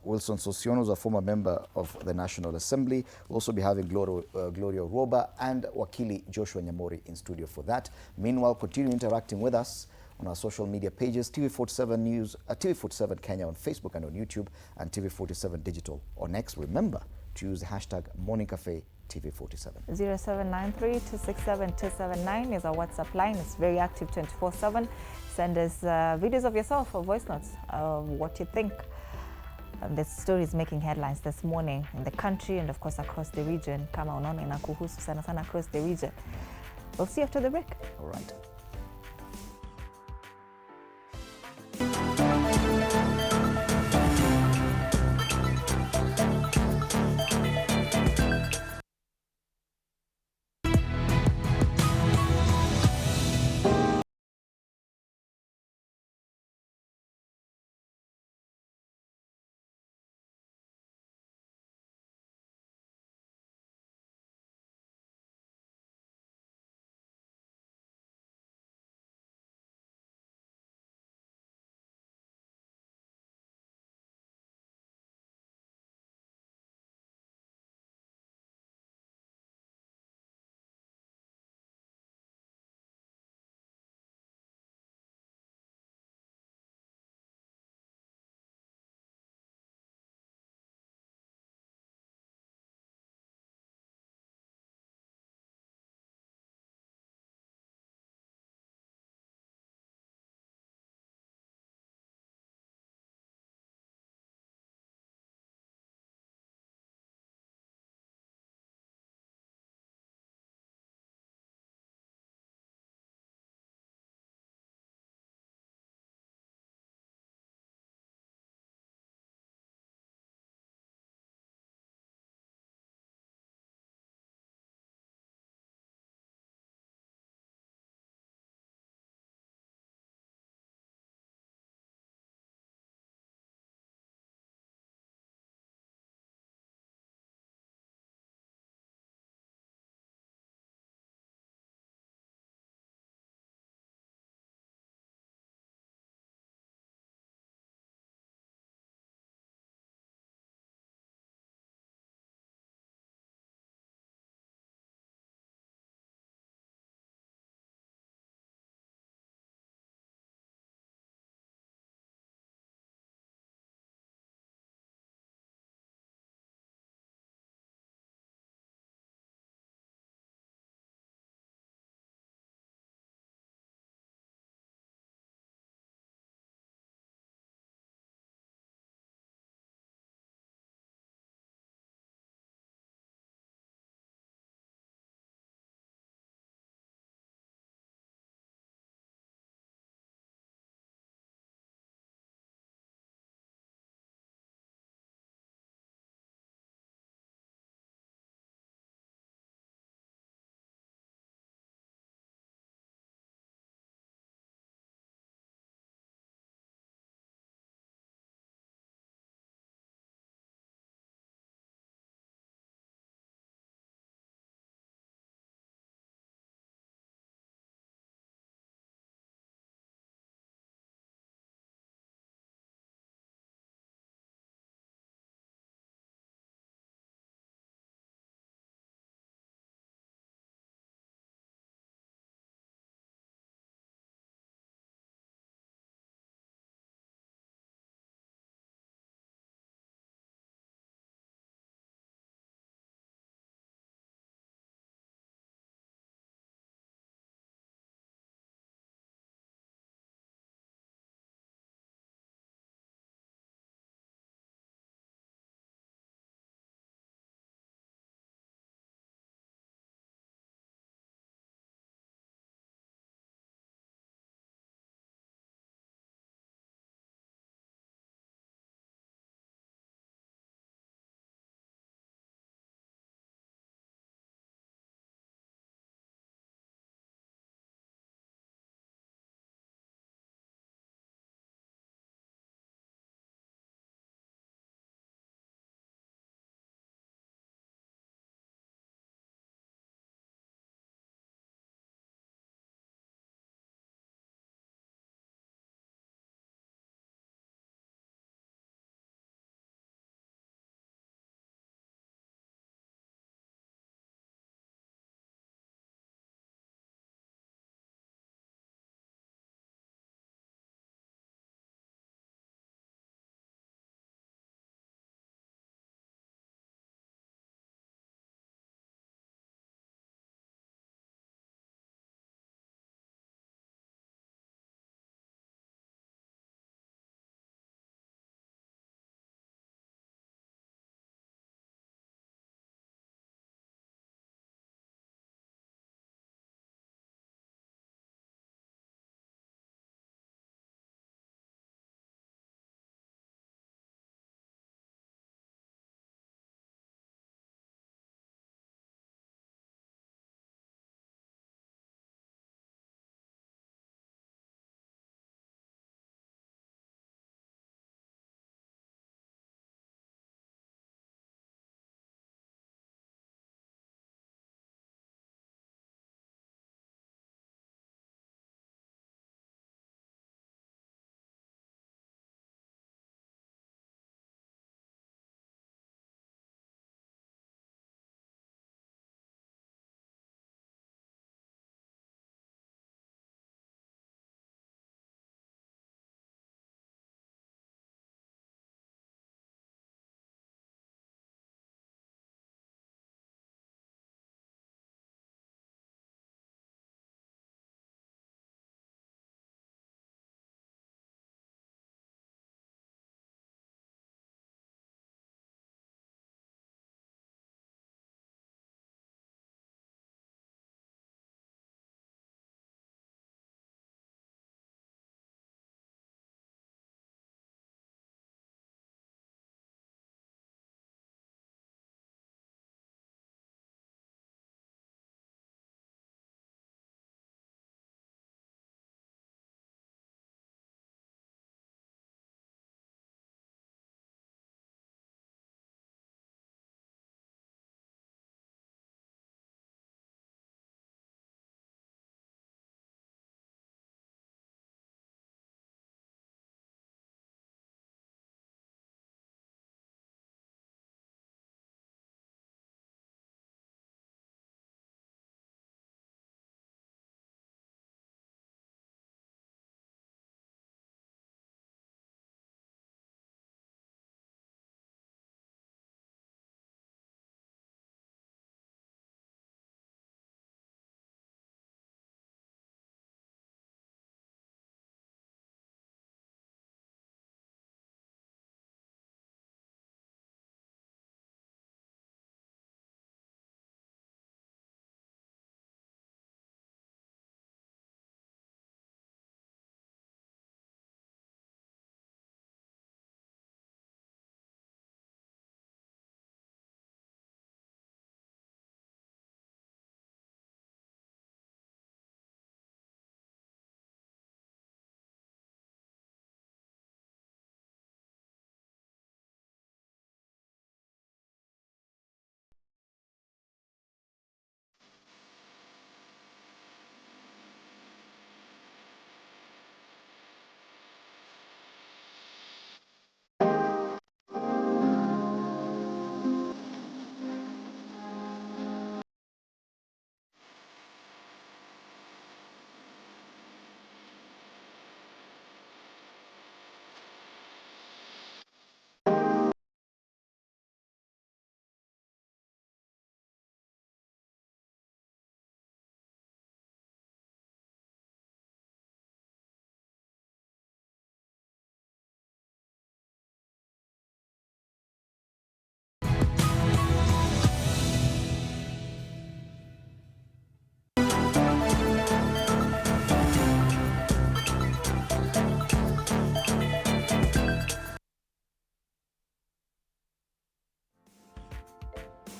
Wilson Sosiono, who's a former member of the National Assembly. We'll also be having Gloria Roba and Wakili Joshua Nyamori in studio for that. Meanwhile, continue interacting with us on our social media pages, TV47 News, TV47 Kenya on Facebook and on YouTube, and TV47 Digital on X. Remember to use the hashtag Morning Cafe TV47. 0793-267-279 is our WhatsApp line. It's very active 24/7. Send us videos of yourself or voice notes of what you think. This story is making headlines this morning in the country and of course across the region. Kama unaona inakuhusu sana sana across the region. We'll see you after the break. All right.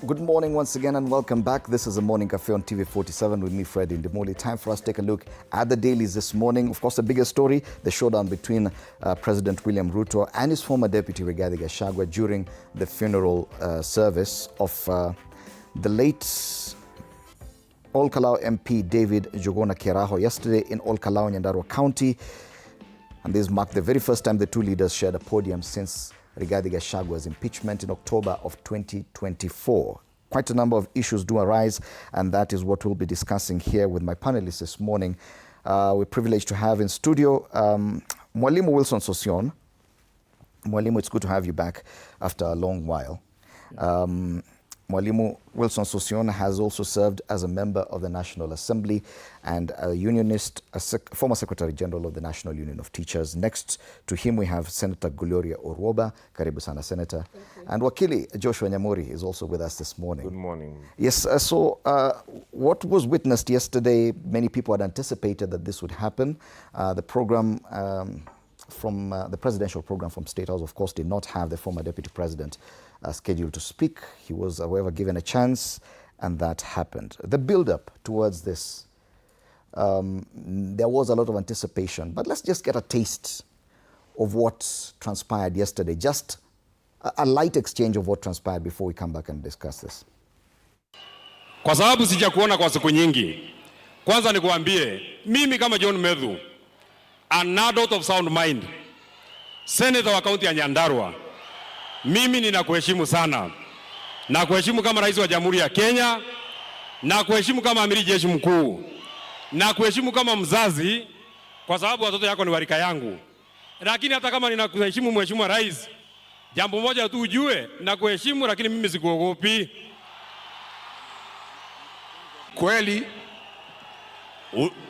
Good morning once again and welcome back. This is the Morning Cafe on TV47 with me, Fred Indemoli. Time for us to take a look at the dailies this morning. Of course, the biggest story, the showdown between President William Ruto and his former deputy, Gachagua, during the funeral service of the late Olkalau MP David Njuguna Kiraho yesterday in Olkalau, Nyandarua County. And this marked the very first time the two leaders shared a podium since Rigathi Gachagua's impeachment in October of 2024. Quite a number of issues do arise, and that is what we'll be discussing here with my panelists this morning. We're privileged to have in studio Mwalimu Wilson Sossion. Mwalimu, it's good to have you back after a long while. Mwalimu Wilson Sossion has also served as a member of the National Assembly and a unionist, former Secretary General of the National Union of Teachers. Next to him, we have Senator Gloria Orwoba. Karibu sana, Senator. And Wakili Joshua Nyamuri is also with us this morning. Good morning. Yes, so what was witnessed yesterday, many people had anticipated that this would happen. The program from the presidential program from State House, of course, did not have the former Deputy President scheduled to speak. He was, however, given a chance, and that happened. The build-up towards this, there was a lot of anticipation, but let's just get a taste of what transpired yesterday. Just a light exchange of what transpired before we come back and discuss this. Kwa sababu sijakuona kwa siku nyingi, kwanza nikuambie, mimi kama John Medhu, an adult of sound mind, senator wa kaunti ya Nyandarua, mimi ninakuheshimu sana. Na kuheshimu kama rais wa Jamhuri ya Kenya, na kuheshimu kama amiri jeshi mkuu, na kuheshimu kama mzazi kwa sababu watoto yako ni warika yangu. Lakini hata kama ninakuheshimu mheshimiwa rais, jambo moja tu ujue, nakuheshimu lakini mimi sikuogopi. Kweli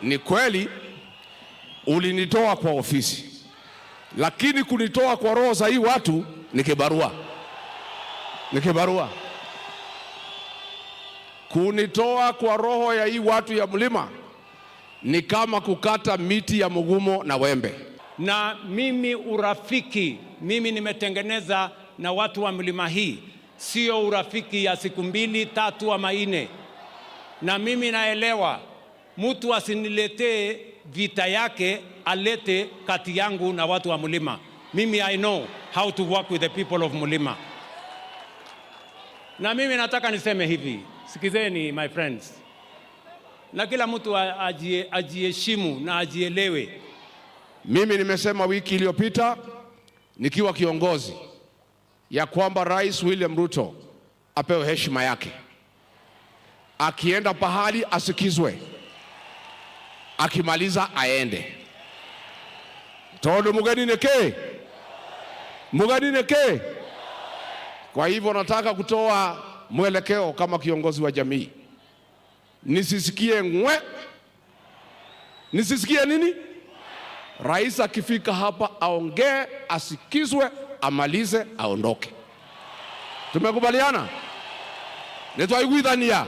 ni kweli ulinitoa kwa ofisi, lakini kunitoa kwa roho za hii watu ni kibarua. Ni kibarua. Kunitoa kwa roho ya hii watu ya mlima ni kama kukata miti ya mugumo na wembe. Na mimi urafiki, mimi nimetengeneza na watu wa mlima hii, sio urafiki ya siku 2, 3 ama 4. Na mimi naelewa mtu asiniletee vita yake alete kati yangu na watu wa mlima. Mimi I know how to work with the people of mlima. Na mimi nataka niseme hivi, sikizeni my friends. Na kila mtu ajiheshimu na ajielewe. Mimi nimesema wiki iliyopita nikiwa kiongozi ya kwamba Rais William Ruto apewe heshima yake. Akienda pahali asikizwe. Akimaliza aende. Todo mugani neke. Mugani neke. Kwa hivyo nataka kutoa mwelekeo kama kiongozi wa jamii. Nisisikie ngwe. Nisisikie nini? Rais akifika hapa aongee, asikizwe, amalize, aondoke. Tumekubaliana? Nitwaiguithania.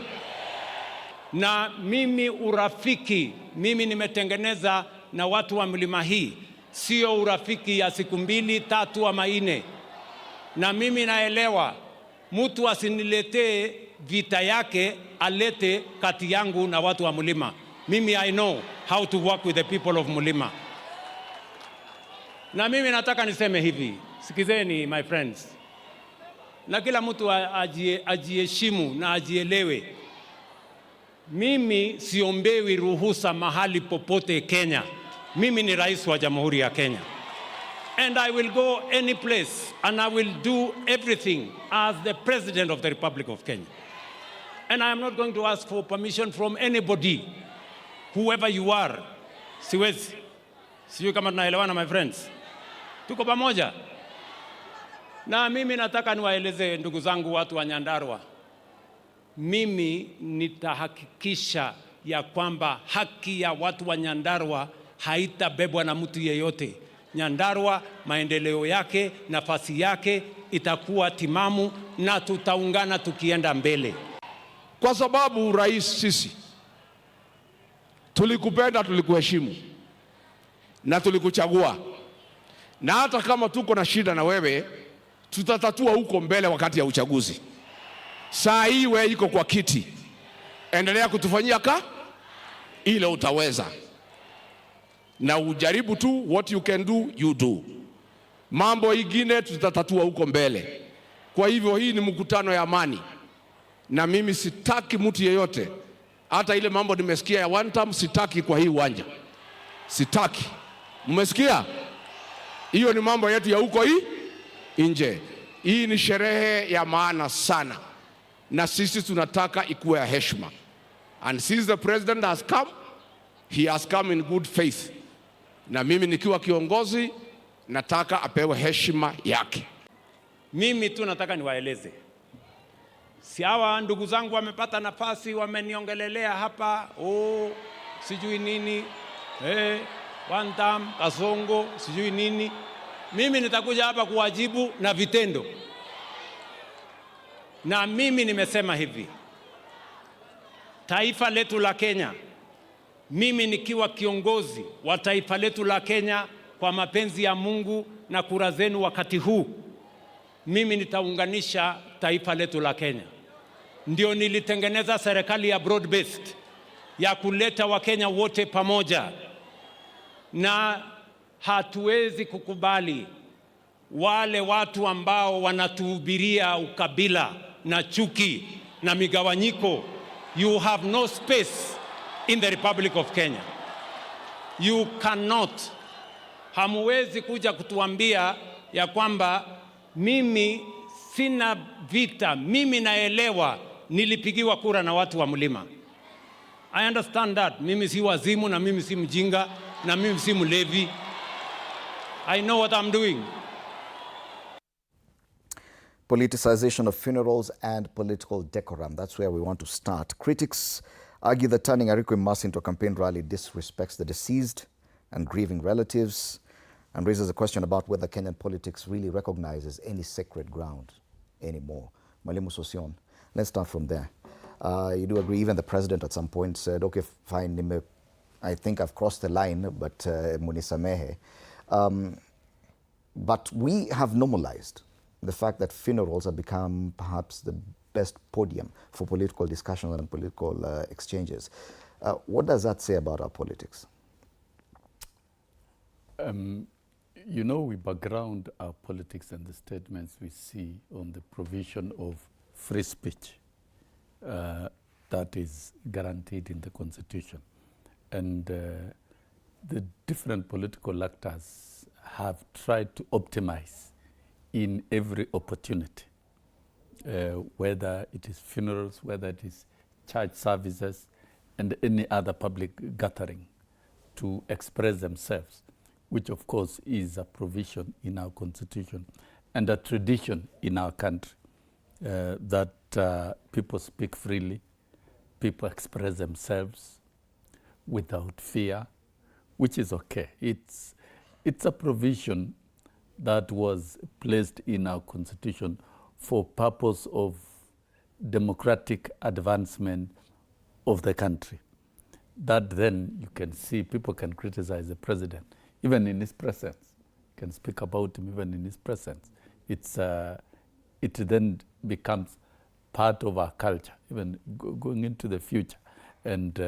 Na mimi urafiki, mimi nimetengeneza na watu wa mlima hii, sio urafiki ya siku 2, 3 ama 4. Na mimi naelewa mtu asiniletee vita yake alete kati yangu na watu wa mlima. Mimi I know how to work with the people of mlima. Na mimi nataka niseme hivi, sikizeni my friends. Na kila mtu ajiheshimu na ajielewe. Mimi siombewi ruhusa mahali popote Kenya. Mimi ni rais wa Jamhuri ya Kenya. And I will go any place and I will do everything as the President of the Republic of Kenya. And I am not going to ask for permission from anybody, whoever you are. Siwezi. Sijui kama tunaelewana my friends. Tuko pamoja. Na mimi nataka niwaeleze ndugu zangu watu wa Nyandarua. Mimi nitahakikisha ya kwamba haki ya watu wa Nyandarua haitabebwa na mtu yeyote. Nyandarua maendeleo yake, nafasi yake itakuwa timamu na tutaungana tukienda mbele. Kwa sababu rais, sisi tulikupenda, tulikuheshimu na tulikuchagua. Na hata kama tuko na shida na wewe, tutatatua huko mbele wakati ya uchaguzi. Saa hii wewe iko kwa kiti, endelea kutufanyia ile utaweza, na ujaribu tu, what you can do you do. Mambo ingine tutatatua huko mbele. Kwa hivyo hii ni mkutano ya amani, na mimi sitaki mtu yeyote, hata ile mambo nimesikia ya one time, sitaki kwa hii uwanja, sitaki. Mmesikia? Hiyo ni mambo yetu ya huko nje. Hii ni sherehe ya maana sana, na sisi tunataka ikuwe ya heshima. And since the president has come, he has come in good faith. Na mimi nikiwa kiongozi nataka apewe heshima yake. Mimi tu nataka niwaeleze, si hawa ndugu zangu wamepata nafasi, wameniongelelea hapa, sijui nini, one time, kasongo, sijui nini. Mimi nitakuja hapa kuwajibu na vitendo. Na mimi nimesema hivi, taifa letu la Kenya, mimi nikiwa kiongozi wa taifa letu la Kenya, kwa mapenzi ya Mungu na kura zenu wakati huu, mimi nitaunganisha taifa letu la Kenya. Ndio nilitengeneza serikali ya broad based ya kuleta Wakenya wote pamoja, na hatuwezi kukubali wale watu ambao wanatuhubiria ukabila na chuki na migawanyiko. You have no space in the Republic of Kenya. You cannot. Hamuwezi kuja kutuambia ya kwamba mimi sina vita. Mimi naelewa nilipigiwa kura na watu wa mlima. I understand that. Mimi si wazimu, na mimi si mjinga, na mimi si mlevi. I know what I'm doing. Politicization of funerals and political decorum. That's where we want to start. Critics argue that turning a Rico Mass into a campaign rally disrespects the deceased and grieving relatives, and raises a question about whether Kenyan politics really recognizes any sacred ground anymore. Mwalimu Sosion, let's start from there. You do agree, even the president at some point said, okay, fine, I think I've crossed the line, but munisamehe. But we have normalized the fact that funerals have become perhaps the best podium for political discussions and political exchanges. What does that say about our politics? You know, we background our politics and the statements we see on the provision of free speech that is guaranteed in the Constitution. And the different political actors have tried to optimize in every opportunity, whether it is funerals, whether it is church services, and any other public gathering, to express themselves, which of course is a provision in our Constitution and a tradition in our country, that people speak freely, people express themselves without fear, which is okay. It's a provision that was placed in our Constitution for purpose of democratic advancement of the country. That then you can see people can criticize the president, even in his presence. You can speak about him even in his presence. It then becomes part of our culture, even going into the future. And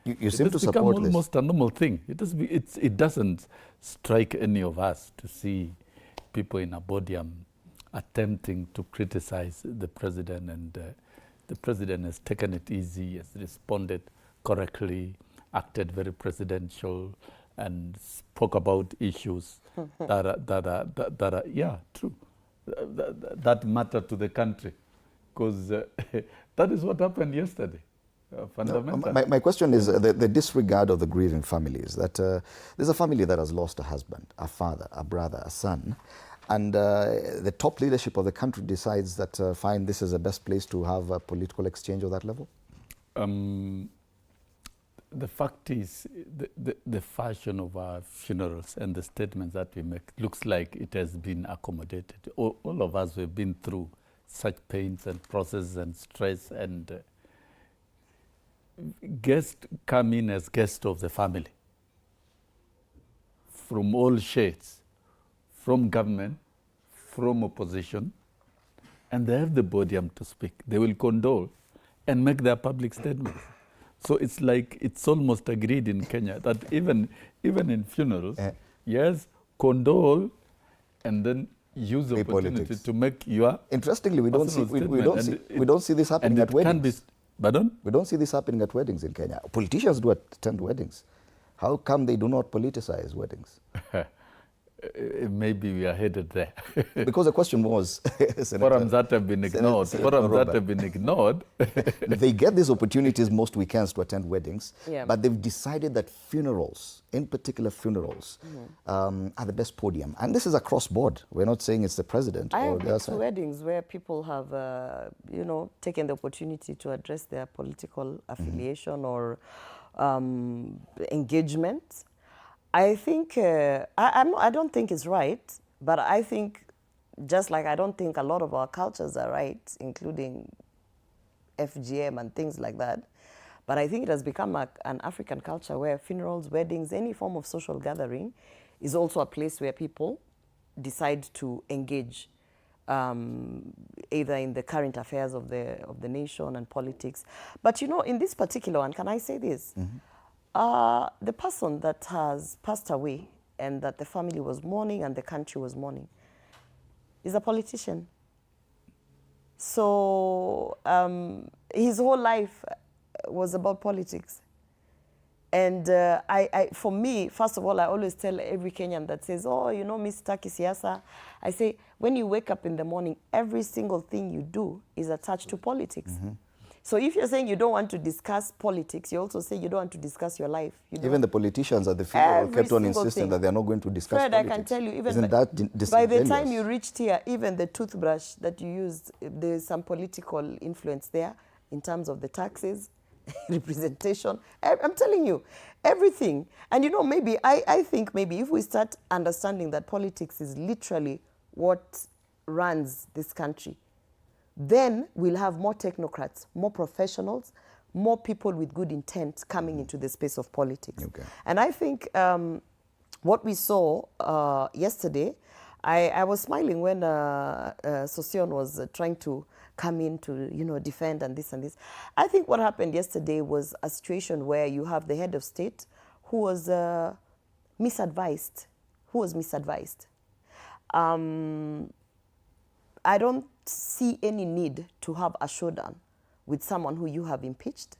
you seem to support this. Almost a normal thing. It doesn't strike any of us to see people in a podium attempting to criticize the president, and the president has taken it easy, has responded correctly, acted very presidential, and spoke about issues that are yeah, true, that matter to the country, because that is what happened yesterday. Fundamentally. No, my question is the disregard of the grieving families. That there's a family that has lost a husband, a father, a brother, a son, and the top leadership of the country decides that fine, this is the best place to have a political exchange of that level. The fact is, the fashion of our funerals and the statements that we make looks like it has been accommodated. All of us have been through such pains and processes and stress, and guests come in as guests of the family from all shades, from government, from opposition, and they have the podium to speak. They will condole and make their public statements. So it's like, it's almost agreed in Kenya that even in funerals, yes, condole and then use the opportunity politics. to make your Interestingly, we don't see this happening at weddings. Pardon? We don't see this happening at weddings in Kenya. Politicians do attend weddings. How come they do not politicize weddings? Maybe we are headed there. Because the question was, forums that have been ignored. They get these opportunities most weekends to attend weddings, Yeah. but they've decided that funerals, in particular funerals, are the best podium. And this is across board. We're not saying it's the president I or have the been other to side. weddings where people have, taken the opportunity to address their political affiliation or engagement. I think, I don't think it's right, but I think, just like I don't think a lot of our cultures are right, including FGM and things like that, but I think it has become an African culture where funerals, weddings, any form of social gathering is also a place where people decide to engage either in the current affairs of the nation and politics. But in this particular one, can I say this? The person that has passed away and that the family was mourning and the country was mourning is a politician. So his whole life was about politics. And for me, first of all, I always tell every Kenyan that says, Mr. Kisiasa, I say, when you wake up in the morning, every single thing you do is attached to politics. So if you're saying you don't want to discuss politics, you also say you don't want to discuss your life. Even the politicians at the funeral kept on insisting that they're not going to discuss Fred, politics. I can tell you, even Isn't that by the disingenuous? time you reached here, even the toothbrush that you used, there's some political influence there in terms of the taxes, representation. I'm telling you, everything. And maybe, I think maybe if we start understanding that politics is literally what runs this country, then we'll have more technocrats, more professionals, more people with good intent coming into the space of politics. Okay. And I think what we saw yesterday, I was smiling when Sosion was trying to come in to, defend and this and this. I think what happened yesterday was a situation where you have the head of state who was misadvised. I don't see any need to have a showdown with someone who you have impeached.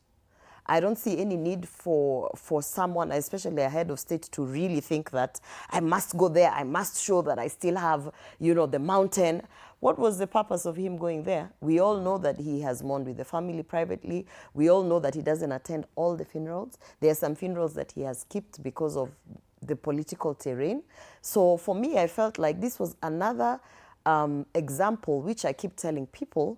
I don't see any need for someone, especially a head of state, to really think that I must go there, I must show that I still have, the mountain. What was the purpose of him going there? We all know that he has mourned with the family privately. We all know that he doesn't attend all the funerals. There are some funerals that he has skipped because of the political terrain. So for me, I felt like this was another example, which I keep telling people,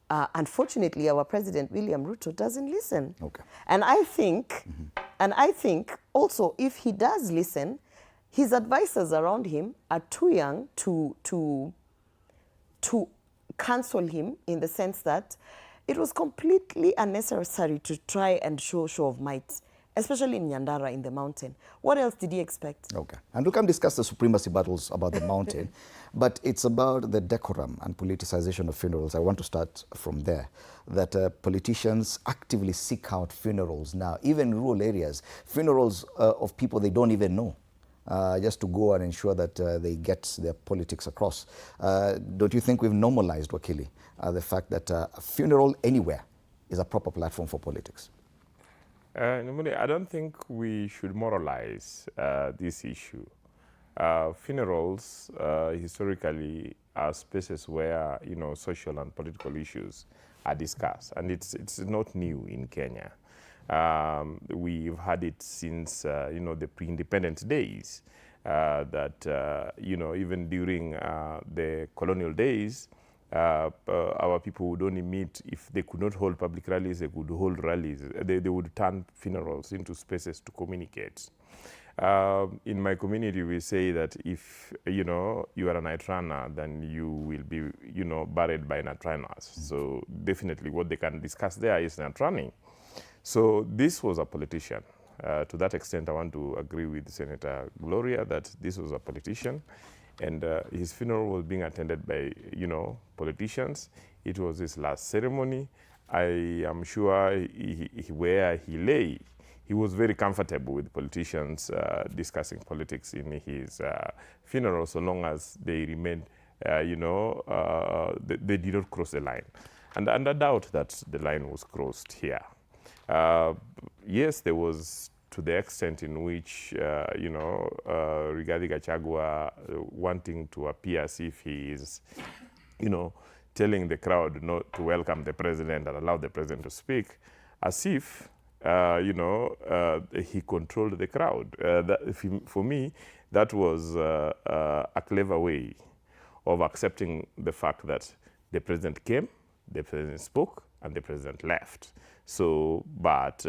unfortunately, our president, William Ruto, doesn't listen. Okay. And I think also, if he does listen, his advisors around him are too young to cancel him, in the sense that it was completely unnecessary to try and show of might, especially in Nyandara, in the mountain. What else did he expect? Okay. And we can discuss the supremacy battles about the mountain, but it's about the decorum and politicization of funerals. I want to start from there, that politicians actively seek out funerals now, even in rural areas, funerals of people they don't even know. Just to go and ensure that they get their politics across. Don't you think we've normalized, Wakili, the fact that a funeral anywhere is a proper platform for politics? I don't think we should moralize this issue. Funerals historically are spaces where social and political issues are discussed, and it's not new in Kenya. We've had it since the pre-independence days. That even during the colonial days, our people would only meet if they could not hold public rallies. They could hold rallies. They would turn funerals into spaces to communicate. In my community, we say that if you are a night runner, then you will be buried by night runners. So definitely, what they can discuss there is night running. So this was a politician. To that extent, I want to agree with Senator Gloria that this was a politician. and his funeral was being attended by, politicians. It was his last ceremony. I am sure where he lay, he was very comfortable with politicians discussing politics in his funeral, so long as they remained, they did not cross the line. And I doubt that the line was crossed here. Yes, there was, to the extent in which, Rigathi Gachagua wanting to appear as if he is, telling the crowd not to welcome the president and allow the president to speak, as if, he controlled the crowd. For me, that was a clever way of accepting the fact that the president came, the president spoke, and the president left. So, but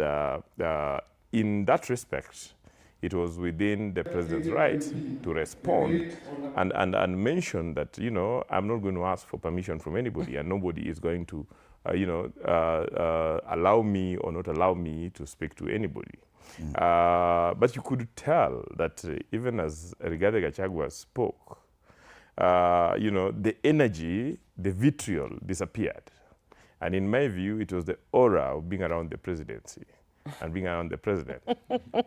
in that respect, it was within the president's right to respond and mention that, I'm not going to ask for permission from anybody, and nobody is going to, allow me or not allow me to speak to anybody. But you could tell that even as Rigathi Gachagua spoke, the energy, the vitriol disappeared. And in my view, it was the aura of being around the presidency and being around the president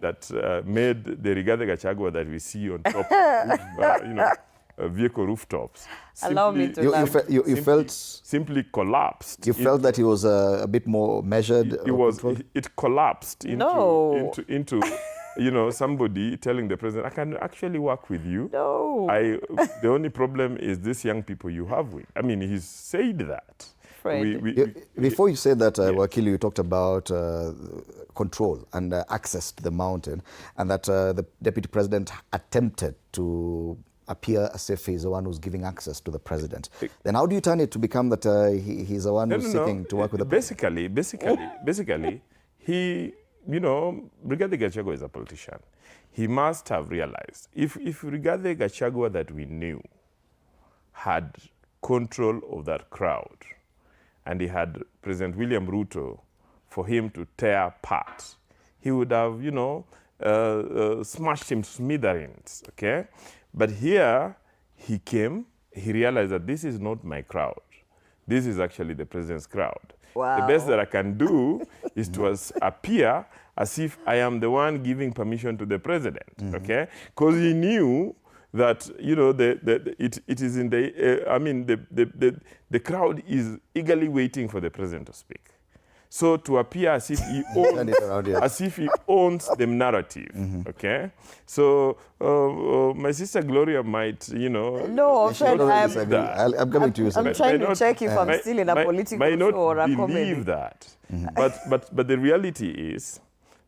that made the Rigathi Gachagua that we see on top of vehicle rooftops Allow me to laugh. You felt simply collapsed. You felt that he was a bit more measured. It collapsed into somebody telling the president, I can actually work with you. No. The only problem is these young people you have with. I mean, he said that. Before you said that, Wakili, you talked about control and access to the mountain, and that the deputy president attempted to appear as if he's the one who's giving access to the president. Then how do you turn it to become that he's the one who's seeking to work with the president? Basically, he, Rigathi Gachagua is a politician. He must have realized, if Rigathi Gachagua that we knew had control of that crowd, and he had President William Ruto for him to tear apart, he would have, smashed him to smithereens, okay? But here, he came, he realized that this is not my crowd. This is actually the president's crowd. Wow. The best that I can do is to appear as if I am the one giving permission to the president, okay? Because he knew that, it is in the crowd is eagerly waiting for the president to speak. So to appear as if he owns, the narrative, okay? So my sister Gloria might, No, Fred, I'm coming to you. I'm trying to check if I'm still in a political show or a comedy. Believe that. But the reality is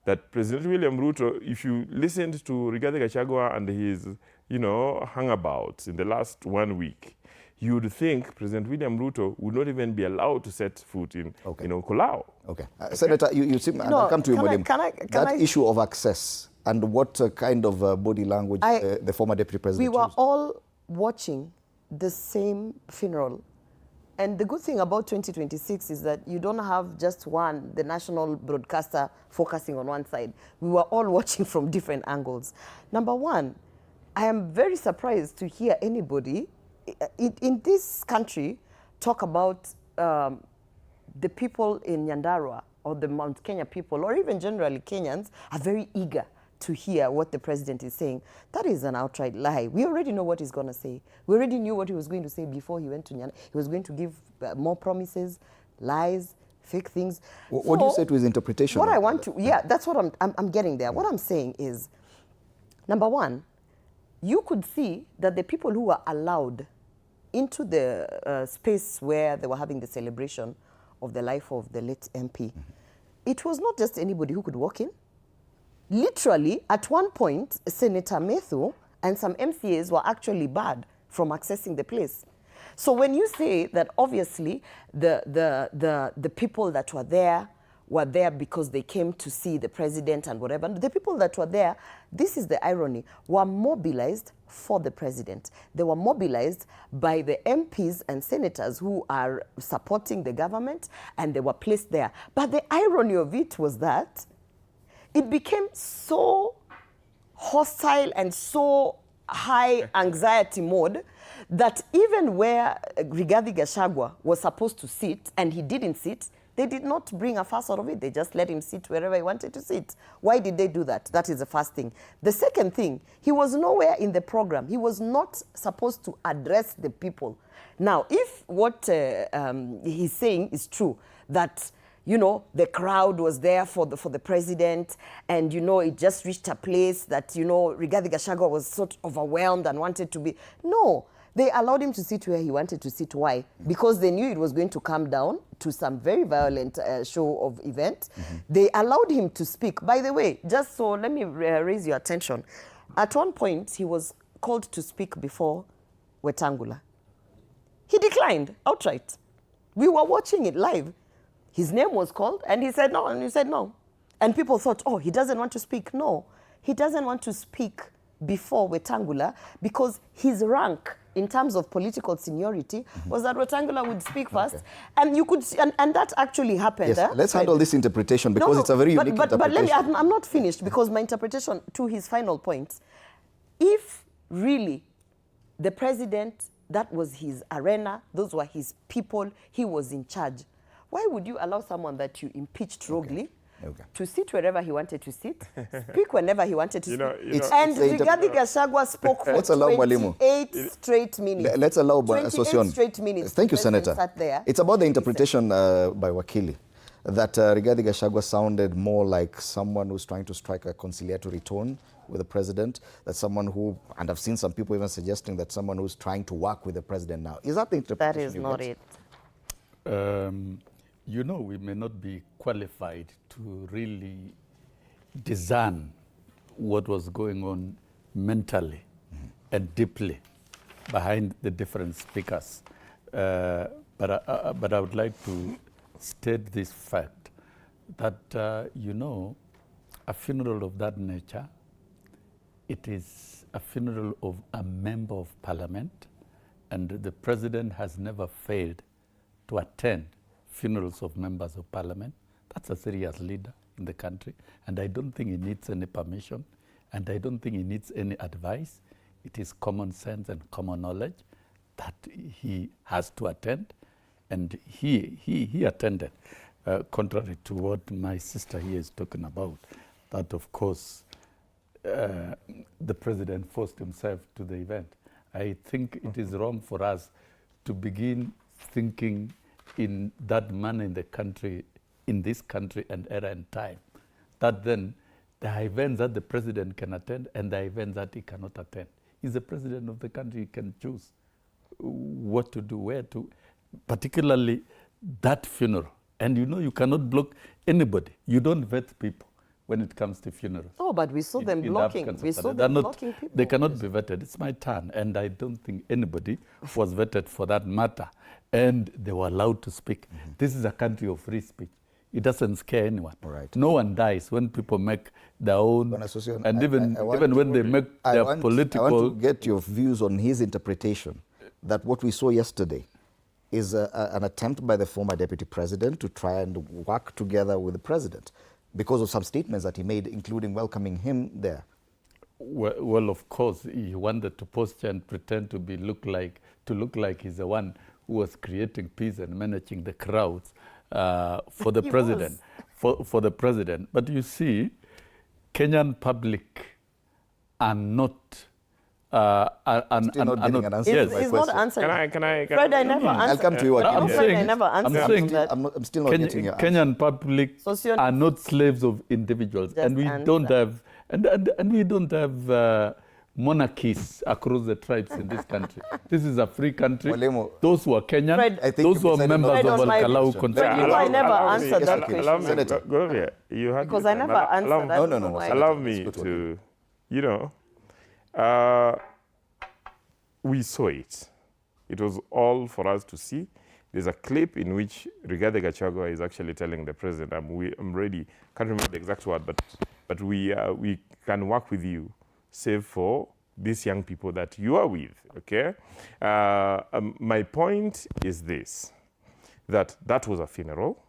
that President William Ruto, if you listened to Rigathi Gachagua and his, hangabouts in the last 1 week, you would think President William Ruto would not even be allowed to set foot in, Kolau. Okay. Senator, you seem, and I'll come to you, William. That issue of access and what kind of body language the former deputy president We were all watching the same funeral. And the good thing about 2026 is that you don't have just one, the national broadcaster focusing on one side. We were all watching from different angles. Number one, I am very surprised to hear anybody in this country talk about the people in Nyandarua or the Mount Kenya people, or even generally Kenyans, are very eager to hear what the president is saying. That is an outright lie. We already know what he's going to say. We already knew what he was going to say before he went to Nyandarua. He was going to give more promises, lies, fake things. What do you say to his interpretation? What I want to, that's what I'm getting there. What I'm saying is, number one, you could see that the people who were allowed into the space where they were having the celebration of the life of the late MP, it was not just anybody who could walk in. Literally, at one point, Senator Methu and some MCAs were actually barred from accessing the place. So when you say that obviously the people that were there because they came to see the president and whatever, the people that were there, this is the irony, were mobilized for the president. They were mobilized by the MPs and senators who are supporting the government, and they were placed there. But the irony of it was that it became so hostile and so high anxiety mode that even where Rigathi Gachagua was supposed to sit and he didn't sit, they did not bring a fuss out of it. They just let him sit wherever he wanted to sit. Why did they do that? That is the first thing. The second thing, he was nowhere in the program. He was not supposed to address the people. Now, if what he's saying is true, that you know, the crowd was there for the president, and, you know, it just reached a place that, you know, Rigathi Gachagua was sort of overwhelmed and wanted to be. No, they allowed him to sit where he wanted to sit. Why? Because they knew it was going to come down to some very violent show of event. They allowed him to speak. By the way, just so let me raise your attention. At one point, he was called to speak before Wetangula. He declined outright. We were watching it live. His name was called, and he said no, and he said no. And people thought, oh, he doesn't want to speak. No, he doesn't want to speak before Wetangula because his rank in terms of political seniority was that Wetangula would speak first. And you could, and that actually happened. Yes, let's handle this interpretation because it's a very unique interpretation. But let me, I'm not finished because my interpretation to his final point, if really the president, that was his arena, those were his people, he was in charge, why would you allow someone that you impeached wrongly to sit wherever he wanted to sit, speak whenever he wanted to speak? And Rigathi Gachagua spoke for 28 straight minutes. Let's allow 28 straight minutes. Thank you, Senator. It's about the interpretation by Wakili that Rigathi Gachagua sounded more like someone who's trying to strike a conciliatory tone with the president, that someone who, and I've seen some people even suggesting that someone who's trying to work with the president now. Is that the interpretation? That is not it. You know, we may not be qualified to really discern what was going on mentally and deeply behind the different speakers. But I would like to state this fact that, you know, a funeral of that nature, it is a funeral of a member of parliament, and the president has never failed to attend funerals of members of parliament. That's a serious leader in the country, and I don't think he needs any permission, and I don't think he needs any advice. It is common sense and common knowledge that he has to attend, and he attended, contrary to what my sister here is talking about, that of course the president forced himself to the event. I think it is wrong for us to begin thinking in that manner in the country, in this country and era and time, that then there are events that the president can attend and there are events that he cannot attend. He's the president of the country, he can choose what to do, where to, particularly that funeral. And you know, you cannot block anybody. You don't vet people when it comes to funerals. Oh, but we saw them blocking. We saw them blocking people. They cannot be vetted. It's my turn, and I don't think anybody was vetted for that matter. And they were allowed to speak. This is a country of free speech. It doesn't scare anyone. Right. No one dies when people make their own, and even when they make their political... I want to get your views on his interpretation, that what we saw yesterday is an attempt by the former deputy president to try and work together with the president because of some statements that he made, including welcoming him there. Well, of course, he wanted to posture and pretend to look like he's the one who was creating peace and managing the crowds for the president. For the president. But you see, Kenyan public are not. Still not getting an answer. Yes. It's not answering. Can I Fred, I never answered. I'll come to you. I'm saying I'm still not getting your answer. Kenyan public are not slaves of individuals, and we don't have and we don't have monarchies across the tribes in this country. This is a free country. Those who are Kenyan, Fred, those who are members of Al-Kalau Fred, I never answered that question. Allow me, go here. You had because I never answered that. No. Allow me to, you know, we saw it. It was all for us to see. There's a clip in which Rigathi Gachagua is actually telling the president, I'm ready, can't remember the exact word, but we can work with you, save for these young people that you are with, okay? My point is this, that was a funeral.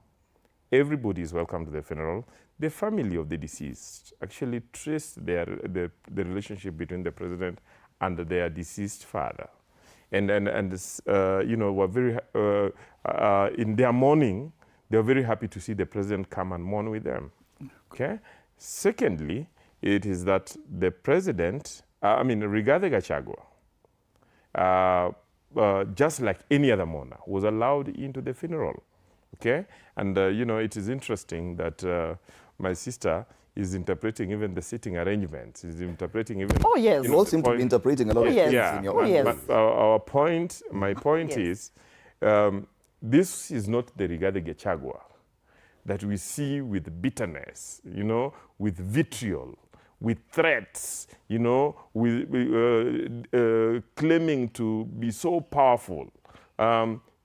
Everybody is welcome to the funeral. the family of the deceased actually traced the relationship between the president and their deceased father. And you know, were very, in their mourning, they were very happy to see the president come and mourn with them. Okay? Secondly, it is that the president, Rigathi Gachagua, just like any other mourner, was allowed into the funeral. Okay? And, you know, it is interesting that my sister is interpreting even the sitting arrangements. Is interpreting even. Oh yes, you all seem to be interpreting a lot of things in your own way. Our point, my point is, this is not the Rigathi Gachagua that we see with bitterness, you know, with vitriol, with threats, you know, with claiming to be so powerful.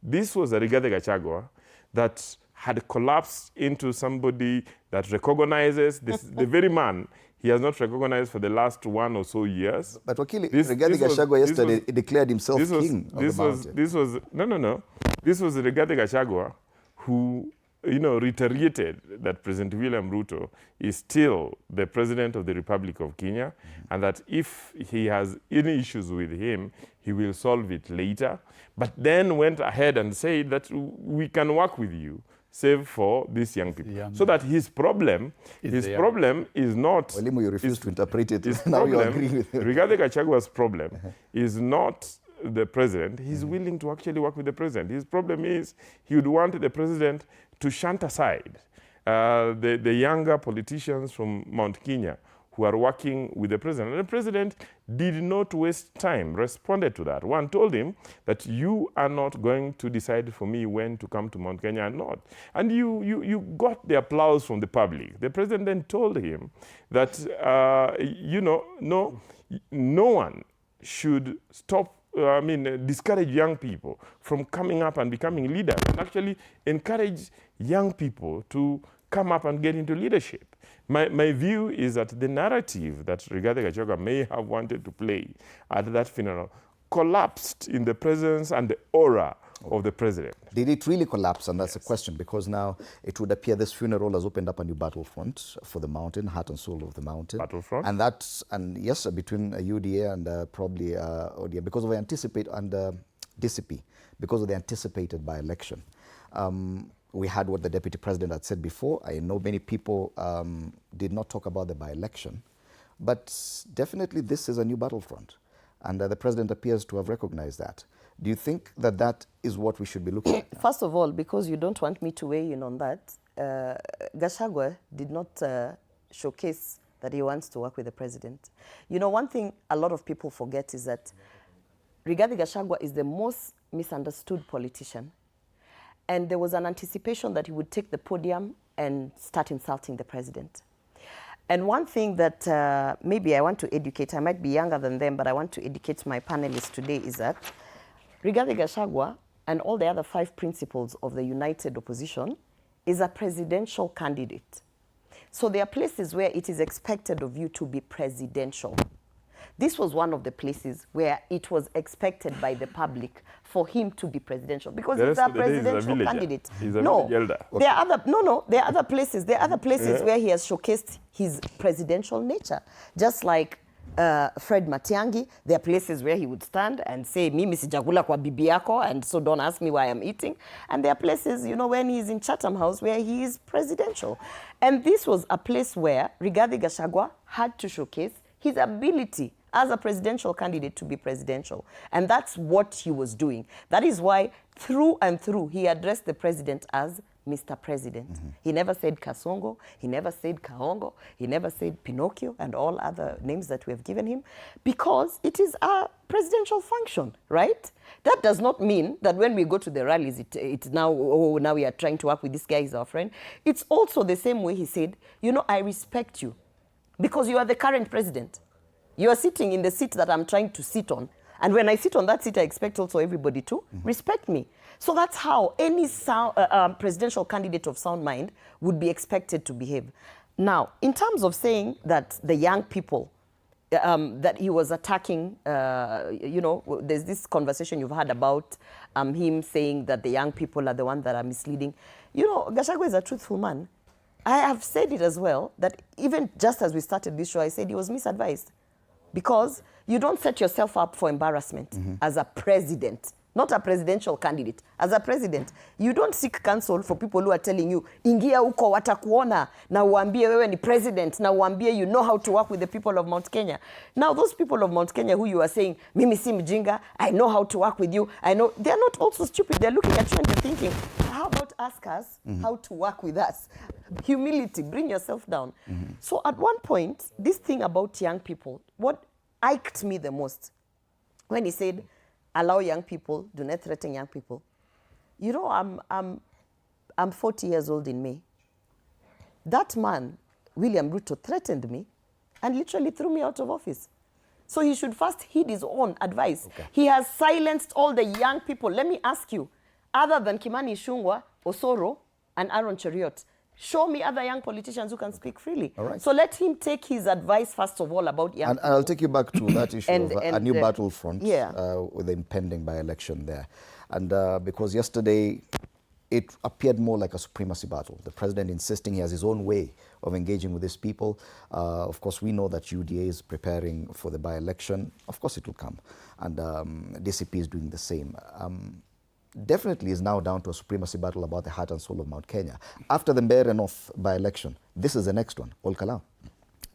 This was a Rigathi Gachagua that had collapsed into somebody that recognizes this, the very man he has not recognized for the last 1 or so years. But Wakili, Rigathi Gachagua yesterday declared himself king of the mountain. This was Rigathi Gachagua who, you know, reiterated that President William Ruto is still the president of the Republic of Kenya, and that if he has any issues with him, he will solve it later. But then went ahead and said that we can work with you, save for these young people. So that his problem is not... Walimu, you refuse to interpret it. Now you agree with him. Rigathi Gachagua's problem is not the president. He's willing to actually work with the president. His problem is he would want the president to shunt aside the younger politicians from Mount Kenya who are working with the president. And the president did not waste time, responded to that. One told him that you are not going to decide for me when to come to Mount Kenya or not. And you got the applause from the public. The president then told him that, you know, no one should stop discourage young people from coming up and becoming leaders, and actually encourage young people to come up and get into leadership. My view is that the narrative that Rigathi Gachagua may have wanted to play at that funeral collapsed in the presence and the aura of the president. Did it really collapse? And that's a question, because now it would appear this funeral has opened up a new battlefront for the mountain, heart and soul of the mountain. Battlefront? And yes, between UDA and probably ODA, because of the DStv, because of the anticipated by-election. We had what the deputy president had said before. I know many people did not talk about the by-election, but definitely this is a new battlefront. And the president appears to have recognized that. Do you think that that is what we should be looking at? First of all, because you don't want me to weigh in on that, Gachagua did not showcase that he wants to work with the president. You know, one thing a lot of people forget is that Rigathi Gachagua is the most misunderstood politician. And there was an anticipation that he would take the podium and start insulting the president. And one thing that maybe I want to educate, I might be younger than them, but I want to educate my panelists today, is that Rigathi Gachagua and all the other 5 principles of the united opposition is a presidential candidate. So there are places where it is expected of you to be presidential. This was one of the places where it was expected by the public for him to be presidential, because he's a presidential candidate. There are other places. There are other places where he has showcased his presidential nature. Just like Fred Matiang'i, there are places where he would stand and say, "Mimi sijakula kwa bibi yako, and so don't ask me why I'm eating." And there are places, you know, when he's in Chatham House where he is presidential. And this was a place where Rigathi Gachagua had to showcase his ability as a presidential candidate to be presidential. And that's what he was doing. That is why, through and through, he addressed the president as Mr. President. He never said Kasongo, he never said Kaongo, he never said Pinocchio and all other names that we have given him, because it is a presidential function, right? That does not mean that when we go to the rallies, it's now, oh, now we are trying to work with this guy, he's our friend. It's also the same way he said, you know, I respect you because you are the current president. You are sitting in the seat that I'm trying to sit on. And when I sit on that seat, I expect also everybody to respect me. So that's how any presidential candidate of sound mind would be expected to behave. Now, in terms of saying that the young people, that he was attacking, you know, there's this conversation you've had about him saying that the young people are the ones that are misleading. You know, Gachagua is a truthful man. I have said it as well, that even just as we started this show, I said he was misadvised. Because you don't set yourself up for embarrassment as a president, not a presidential candidate. As a president, you don't seek counsel for people who are telling you, ingia huko watakuona, na uambie wewe ni president, na uambie you know how to work with the people of Mount Kenya. Now those people of Mount Kenya who you are saying, mimi si mjinga, I know how to work with you, I know, they're not also stupid. They're looking at you and they're thinking, how about ask us how to work with us? Humility, bring yourself down. So at one point, this thing about young people, what iked me the most, when he said, allow young people, do not threaten young people. You know, I'm 40 years old in May. That man, William Ruto, threatened me and literally threw me out of office. So he should first heed his own advice. Okay. He has silenced all the young people. Let me ask you, other than Kimani Ichung'wah, Osoro, and Aaron Cheriot, show me other young politicians who can speak freely. All right. So let him take his advice, first of all, about young people. And I'll take you back to that issue of a new battlefront yeah. With the impending by-election there. And because yesterday, it appeared more like a supremacy battle. The president insisting he has his own way of engaging with his people. Of course, we know that UDA is preparing for the by-election. Of course, it will come. And DCP is doing the same. Definitely is now down to a supremacy battle about the heart and soul of Mount Kenya. After the Mbeere North by-election, this is the next one, Ol Kalou.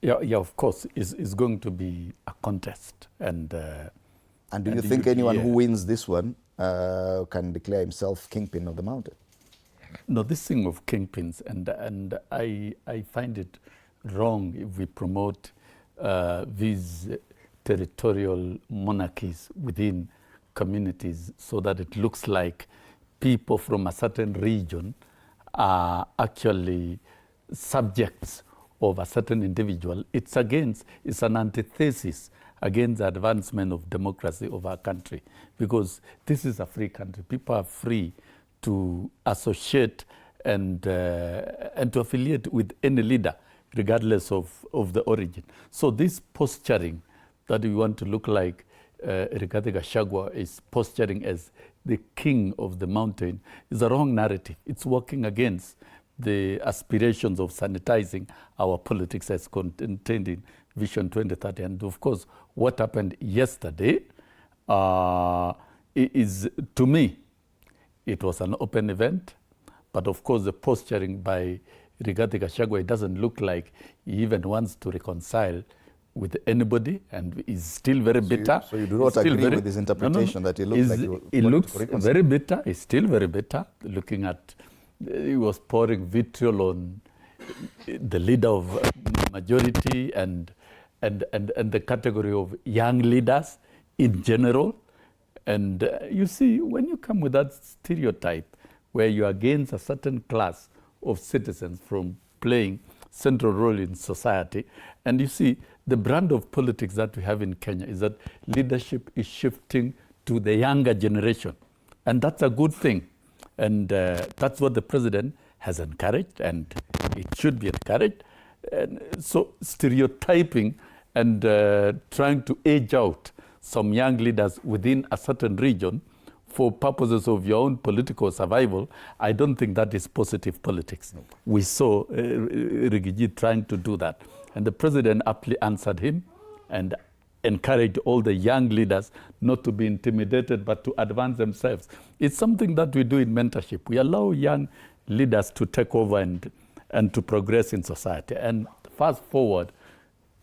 Yeah, of course, it's going to be a contest. And do you think anyone who wins this one can declare himself kingpin of the mountain? No, this thing of kingpins, and I find it wrong if we promote these territorial monarchies within communities so that it looks like people from a certain region are actually subjects of a certain individual. It's an antithesis against the advancement of democracy of our country, because this is a free country. People are free to associate and to affiliate with any leader, regardless of the origin. So this posturing that we want to look like Rigathi Gachagua is posturing as the king of the mountain is a wrong narrative. It's working against the aspirations of sanitizing our politics as contained in Vision 2030. And of course, what happened yesterday is, to me, it was an open event. But of course, the posturing by Rigathi Gachagua, it doesn't look like he even wants to reconcile with anybody, and is still very bitter. So you do not agree with his interpretation that he looks like he looks very bitter. He's still very bitter. Looking at, he was pouring vitriol on the leader of majority and the category of young leaders in general. And you see, when you come with that stereotype where you're against a certain class of citizens from playing central role in society, and you see, the brand of politics that we have in Kenya is that leadership is shifting to the younger generation. And that's a good thing. And that's what the president has encouraged, and it should be encouraged. And so stereotyping and trying to age out some young leaders within a certain region for purposes of your own political survival, I don't think that is positive politics. No. We saw Rigiji trying to do that. And the president aptly answered him and encouraged all the young leaders not to be intimidated, but to advance themselves. It's something that we do in mentorship. We allow young leaders to take over and to progress in society. And fast forward,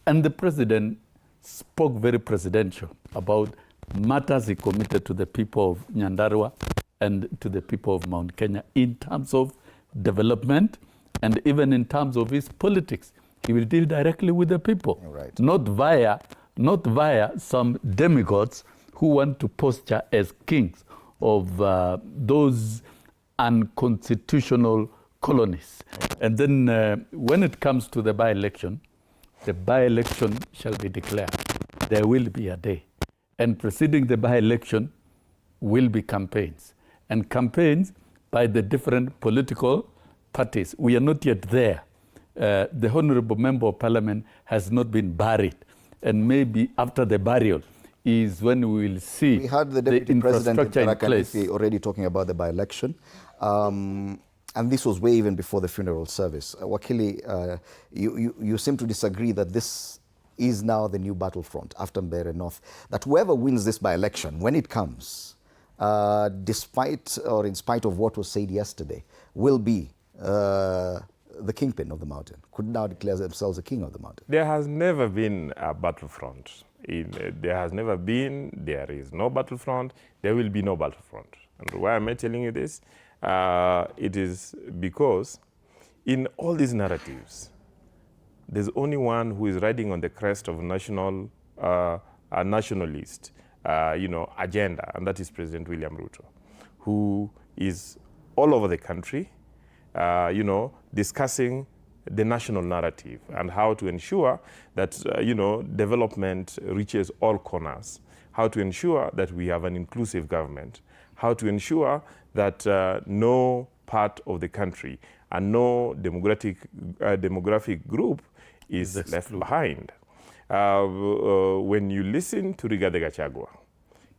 and the president spoke very presidential about matters he committed to the people of Nyandarua and to the people of Mount Kenya in terms of development and even in terms of his politics. He will deal directly with the people, right. not via some demigods who want to posture as kings of those unconstitutional colonies. And then when it comes to the by-election shall be declared. There will be a day. And preceding the by-election will be campaigns. And campaigns by the different political parties. We are not yet there. The Honorable Member of Parliament has not been buried. And maybe after the burial is when we will see we had the Deputy President already talking about the by-election. and this was way even before the funeral service. Wakili, you seem to disagree that this is now the new battlefront after Mbeere North, that whoever wins this by-election, when it comes, despite or in spite of what was said yesterday, will be the kingpin of the mountain, could now declare themselves the king of the mountain. There has never been a battlefront. There has never been, there is no battlefront, there will be no battlefront. And why am I telling you this? It is because in all these narratives, there's only one who is riding on the crest of a nationalist agenda, and that is President William Ruto, who is all over the country, discussing the national narrative and how to ensure that, development reaches all corners, how to ensure that we have an inclusive government, how to ensure that no part of the country and no demographic group is left behind. When you listen to Rigathi Gachagua,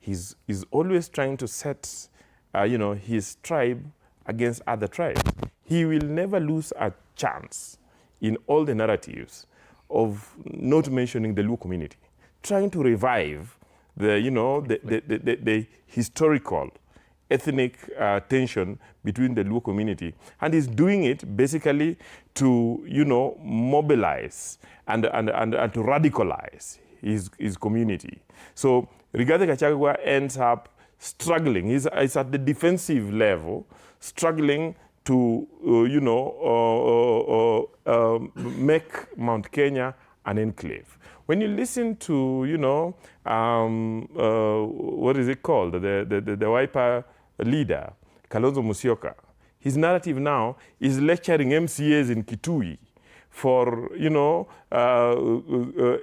he's always trying to set, his tribe against other tribes. He will never lose a chance in all the narratives of not mentioning the Luo community, trying to revive the historical ethnic tension between the Luo community, and he's doing it basically to mobilize and to radicalize his community. So Rigathi Gachagua ends up struggling. He's at the defensive level, struggling to make Mount Kenya an enclave. When you listen to what is it called, the Wiper leader, Kalonzo Musyoka, his narrative now is lecturing MCAs in Kitui for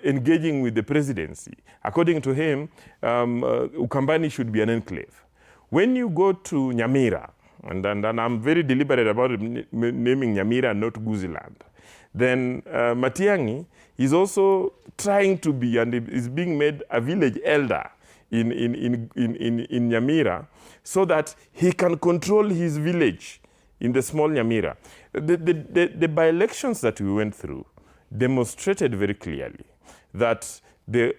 engaging with the presidency. According to him, Ukambani should be an enclave. When you go to Nyamira, and I'm very deliberate about naming Nyamira and not Guziland, then Matiang'i is also trying to be, and is being made a village elder in Nyamira, so that he can control his village in the small Nyamira. The by-elections that we went through demonstrated very clearly that the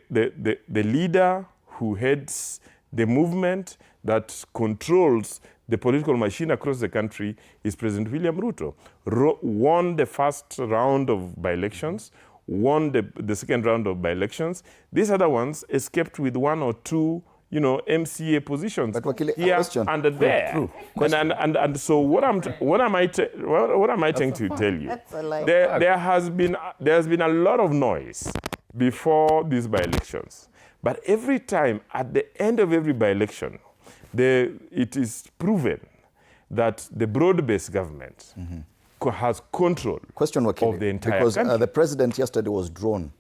leader who heads the movement that controls the political machine across the country is President William Ruto. Won the first round of by-elections, won the second round of by-elections. These other ones escaped with one or two, MCA positions here and there. And so what am I trying to tell you? There has been a lot of noise before these by-elections, but every time at the end of every by-election, it is proven that the broad-based government has control of the entire because country. The president yesterday was drawn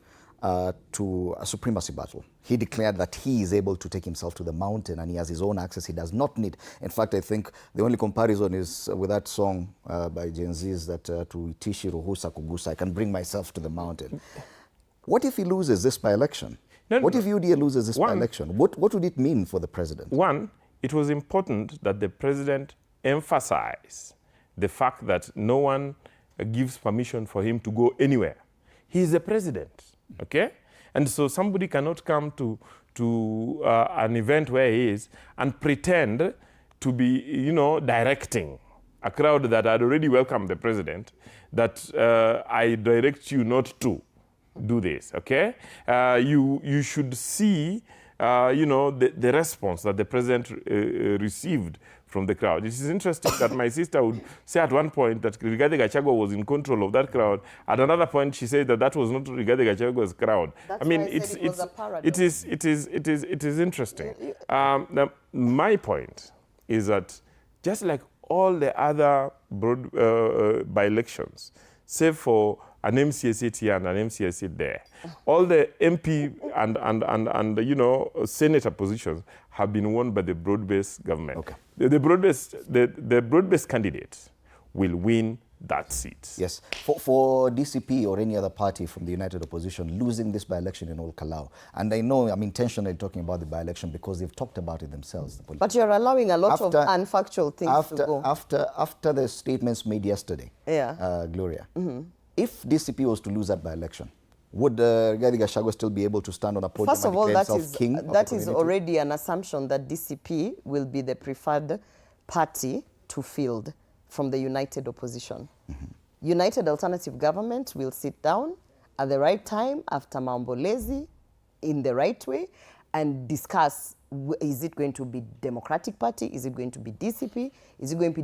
to a supremacy battle. He declared that he is able to take himself to the mountain and he has his own access. He does not need. In fact, I think the only comparison is with that song by Gen Z's that Tuitishi Ruhusa Kugusa, I can bring myself to the mountain. What if he loses this by-election? What if UDA loses this by-election? What would it mean for the president? One, it was important that the president emphasize the fact that no one gives permission for him to go anywhere. He is the president, okay? And so somebody cannot come to an event where he is and pretend to be, directing a crowd that had already welcomed the president, that I direct you not to do this, okay? You should see the response that the president received from the crowd. It is interesting that my sister would say at one point that Rigathi Gachagua was in control of that crowd. At another point, she said that was not Rigathi Gachagua's crowd. That's why I said it is interesting. Now, my point is that just like all the other by-elections, save for an MCA seat here and an MCA seat there, all the MP and senator positions have been won by the broad-based government. Okay. The broad-based candidate will win that seat. Yes. For DCP or any other party from the United Opposition losing this by-election in Ol Kalou, and I know I'm intentionally talking about the by-election because they've talked about it themselves. But you're allowing a lot of unfactual things to go. After the statements made yesterday, Gloria, if DCP was to lose that by-election, would Rigathi Gachagua still be able to stand on a podium First of all, and declare himself king of the that is community? already an assumption that DCP will be the preferred party to field from the United Opposition. United Alternative Government will sit down at the right time after Maombolezi in the right way and discuss, is it going to be Democratic Party? Is it going to be DCP? Is it going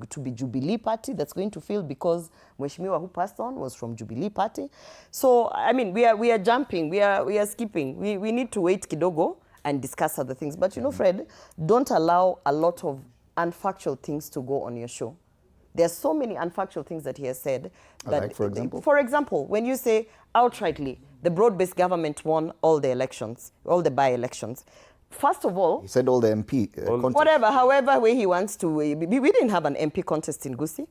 to be Jubilee Party that's going to field, because Mheshimiwa who passed on was from Jubilee Party? So, I mean, we are jumping, we are skipping. We need to wait kidogo and discuss other things. But you know, Fred, don't allow a lot of unfactual things to go on your show. There are so many unfactual things that he has said. That, like, for example? For example, when you say outrightly, the broad-based government won all the elections, all the by-elections. First of all, he said all the MP contest. Whatever, however way he wants to. We didn't have an MP contest in Gusii.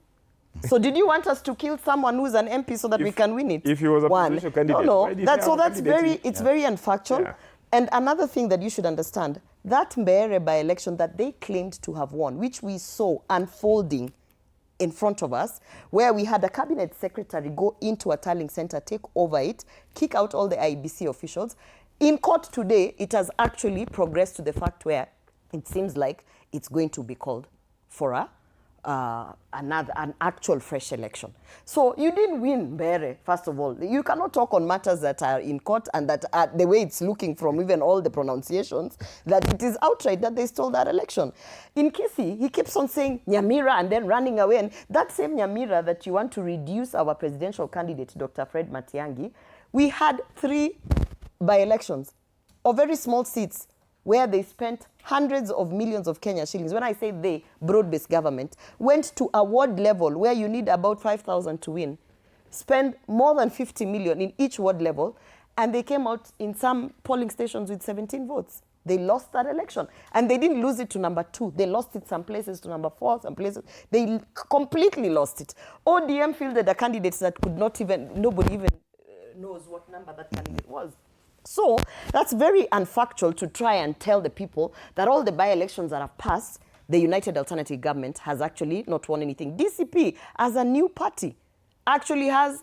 So did you want us to kill someone who's an MP so that we can win it? If he was a presidential candidate, no. That's very unfactual. Yeah. And another thing that you should understand, that Mbeere by-election that they claimed to have won, which we saw unfolding in front of us, where we had a cabinet secretary go into a tallying center, take over it, kick out all the IBC officials. In court today, it has actually progressed to the fact where it seems like it's going to be called for an actual fresh election. So you didn't win Mbeere, first of all. You cannot talk on matters that are in court and that are the way it's looking from even all the pronunciations, that it is outright that they stole that election. In Kisii, he keeps on saying Nyamira and then running away. And that same Nyamira that you want to reduce our presidential candidate, Dr. Fred Matiang'i, we had 3 by-elections of very small seats where they spent hundreds of millions of Kenya shillings. When I say they, broad-based government, went to a ward level where you need about 5,000 to win, spend more than 50 million in each ward level, and they came out in some polling stations with 17 votes. They lost that election. And they didn't lose it to number 2. They lost it some places to number 4, some places. They completely lost it. ODM fielded a candidate that could not even, nobody even knows what number that candidate was. So that's very unfactual to try and tell the people that all the by-elections that have passed, the United Alternative Government has actually not won anything. DCP, as a new party, actually has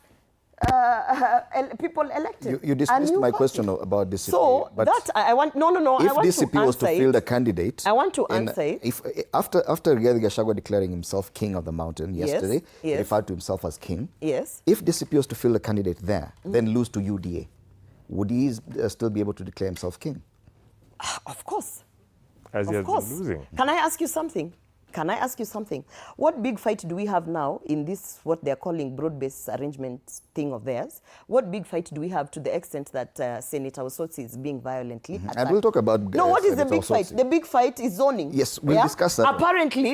people elected. You dismissed my question about DCP. So but that I want, no. If DCP was to field a candidate, I want to answer it. If after Rigathi Gachagua declaring himself king of the mountain yesterday, he referred to himself as king. Yes. If DCP was to field a candidate there, then lose to UDA, would he still be able to declare himself king? Of course. As he has been losing. Can I ask you something? What big fight do we have now in this, what they're calling broad-based arrangement thing of theirs? What big fight do we have to the extent that Senator Osotsi is being violently attacked? And we'll talk about No, what is the big Osotsi. fight? The big fight is zoning. Yes, we'll discuss that. Apparently,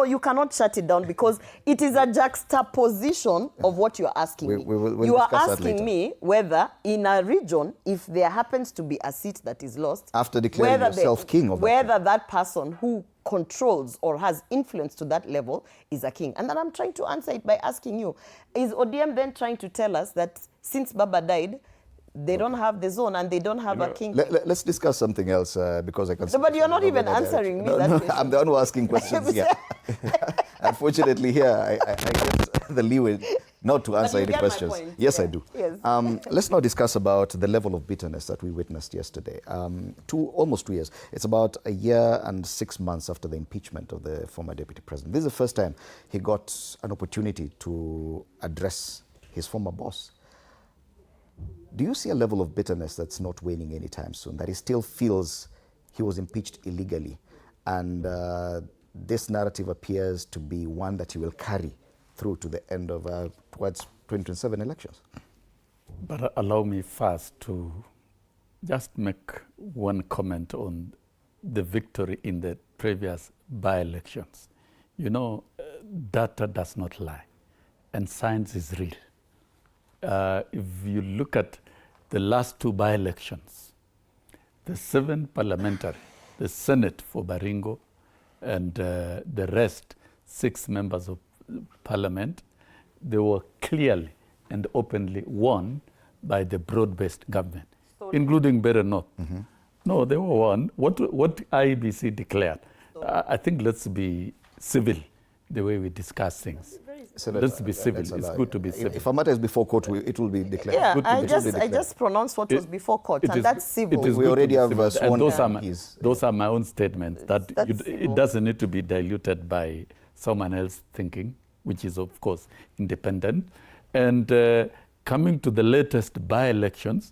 you cannot shut it down because it is a juxtaposition of what you're asking me. We'll you are discuss that asking later. me whether in a region, if there happens to be a seat that is lost, After declaring yourself king of that whether that person who controls or has influence to that level is a king. And then I'm trying to answer it by asking you, is ODM then trying to tell us that since Baba died, they don't have the zone and they don't have a king? Let's discuss something else because I can... No, but you're not even answering me that question. I'm the one who asking questions here. Unfortunately here, I get the leeway not to answer any questions. Yes, I do. Yes. Let's now discuss about the level of bitterness that we witnessed yesterday. Almost 2 years. It's about a year and 6 months after the impeachment of the former deputy president. This is the first time he got an opportunity to address his former boss. Do you see a level of bitterness that's not waning anytime soon, that he still feels he was impeached illegally, and this narrative appears to be one that he will carry through to the end of towards 2027 elections? But allow me first to just make one comment on the victory in the previous by-elections. You know, data does not lie, and science is real. If you look at the last 2 by-elections, the 7 parliamentary, the Senate for Baringo, and the rest, 6 members of parliament, they were clearly and openly won by the broad-based government, including Better North. No, they were won. What IEBC declared, I think let's be civil the way we discuss things. Senator, let's be civil. It's good to be civil. If a matter is before court, it will be declared. Yeah, I just pronounced what was before court, and that's civil. We already have sworn. Those are my own statements. It doesn't need to be diluted by someone else thinking, which is of course independent. And coming to the latest by-elections,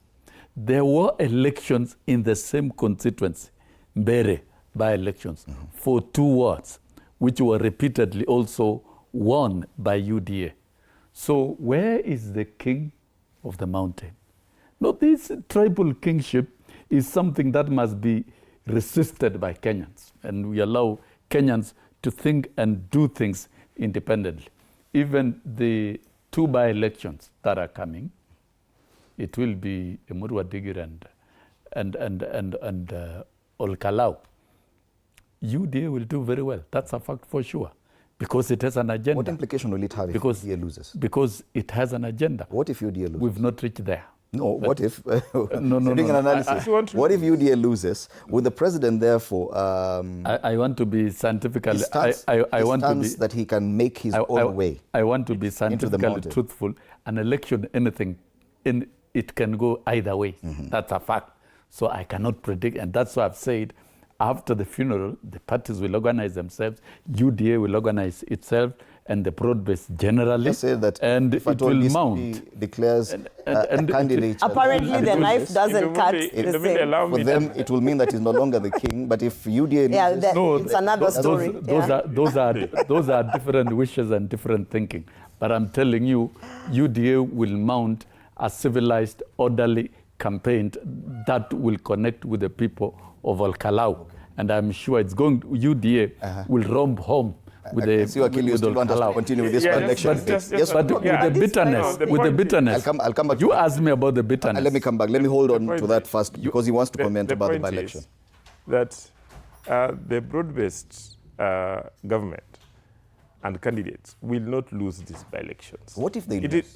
there were elections in the same constituency, Mbere by-elections, for 2 wards, which were repeatedly also won by UDA. So where is the king of the mountain? No, this tribal kingship is something that must be resisted by Kenyans, and we allow Kenyans to think and do things independently. Even the 2 by-elections that are coming, it will be Emurua Digir and Olkalau. UDA will do very well. That's a fact for sure, because it has an agenda. What implication will it have if UDA loses? Because it has an agenda. What if UDA loses? We've not reached there. No, what if, no, doing an analysis, what if UDA loses? Will the president therefore... I want to be scientifically... I want to be... that he can make his own way. I want to be scientifically truthful. An election, it can go either way. That's a fact. So I cannot predict, and that's why I've said, after the funeral, the parties will organize themselves, UDA will organize itself, and the broad-based generally, that and it will mount. Declares a candidate. Apparently, the knife doesn't cut the same. For them, it will mean that he's no longer the king. But if UDA loses, it's another story. Those are different wishes and different thinking. But I'm telling you, UDA will mount a civilized, orderly campaign that will connect with the people of Olkalau. And I'm sure it's going. UDA will romp home with the Olkalau. Continue with this election. With the bitterness. I'll come back. You asked me about the bitterness. Let me come back. Let me hold on to that first, because he wants to comment about the by-election. That the broad-based government and candidates will not lose these by-elections. What if they lose?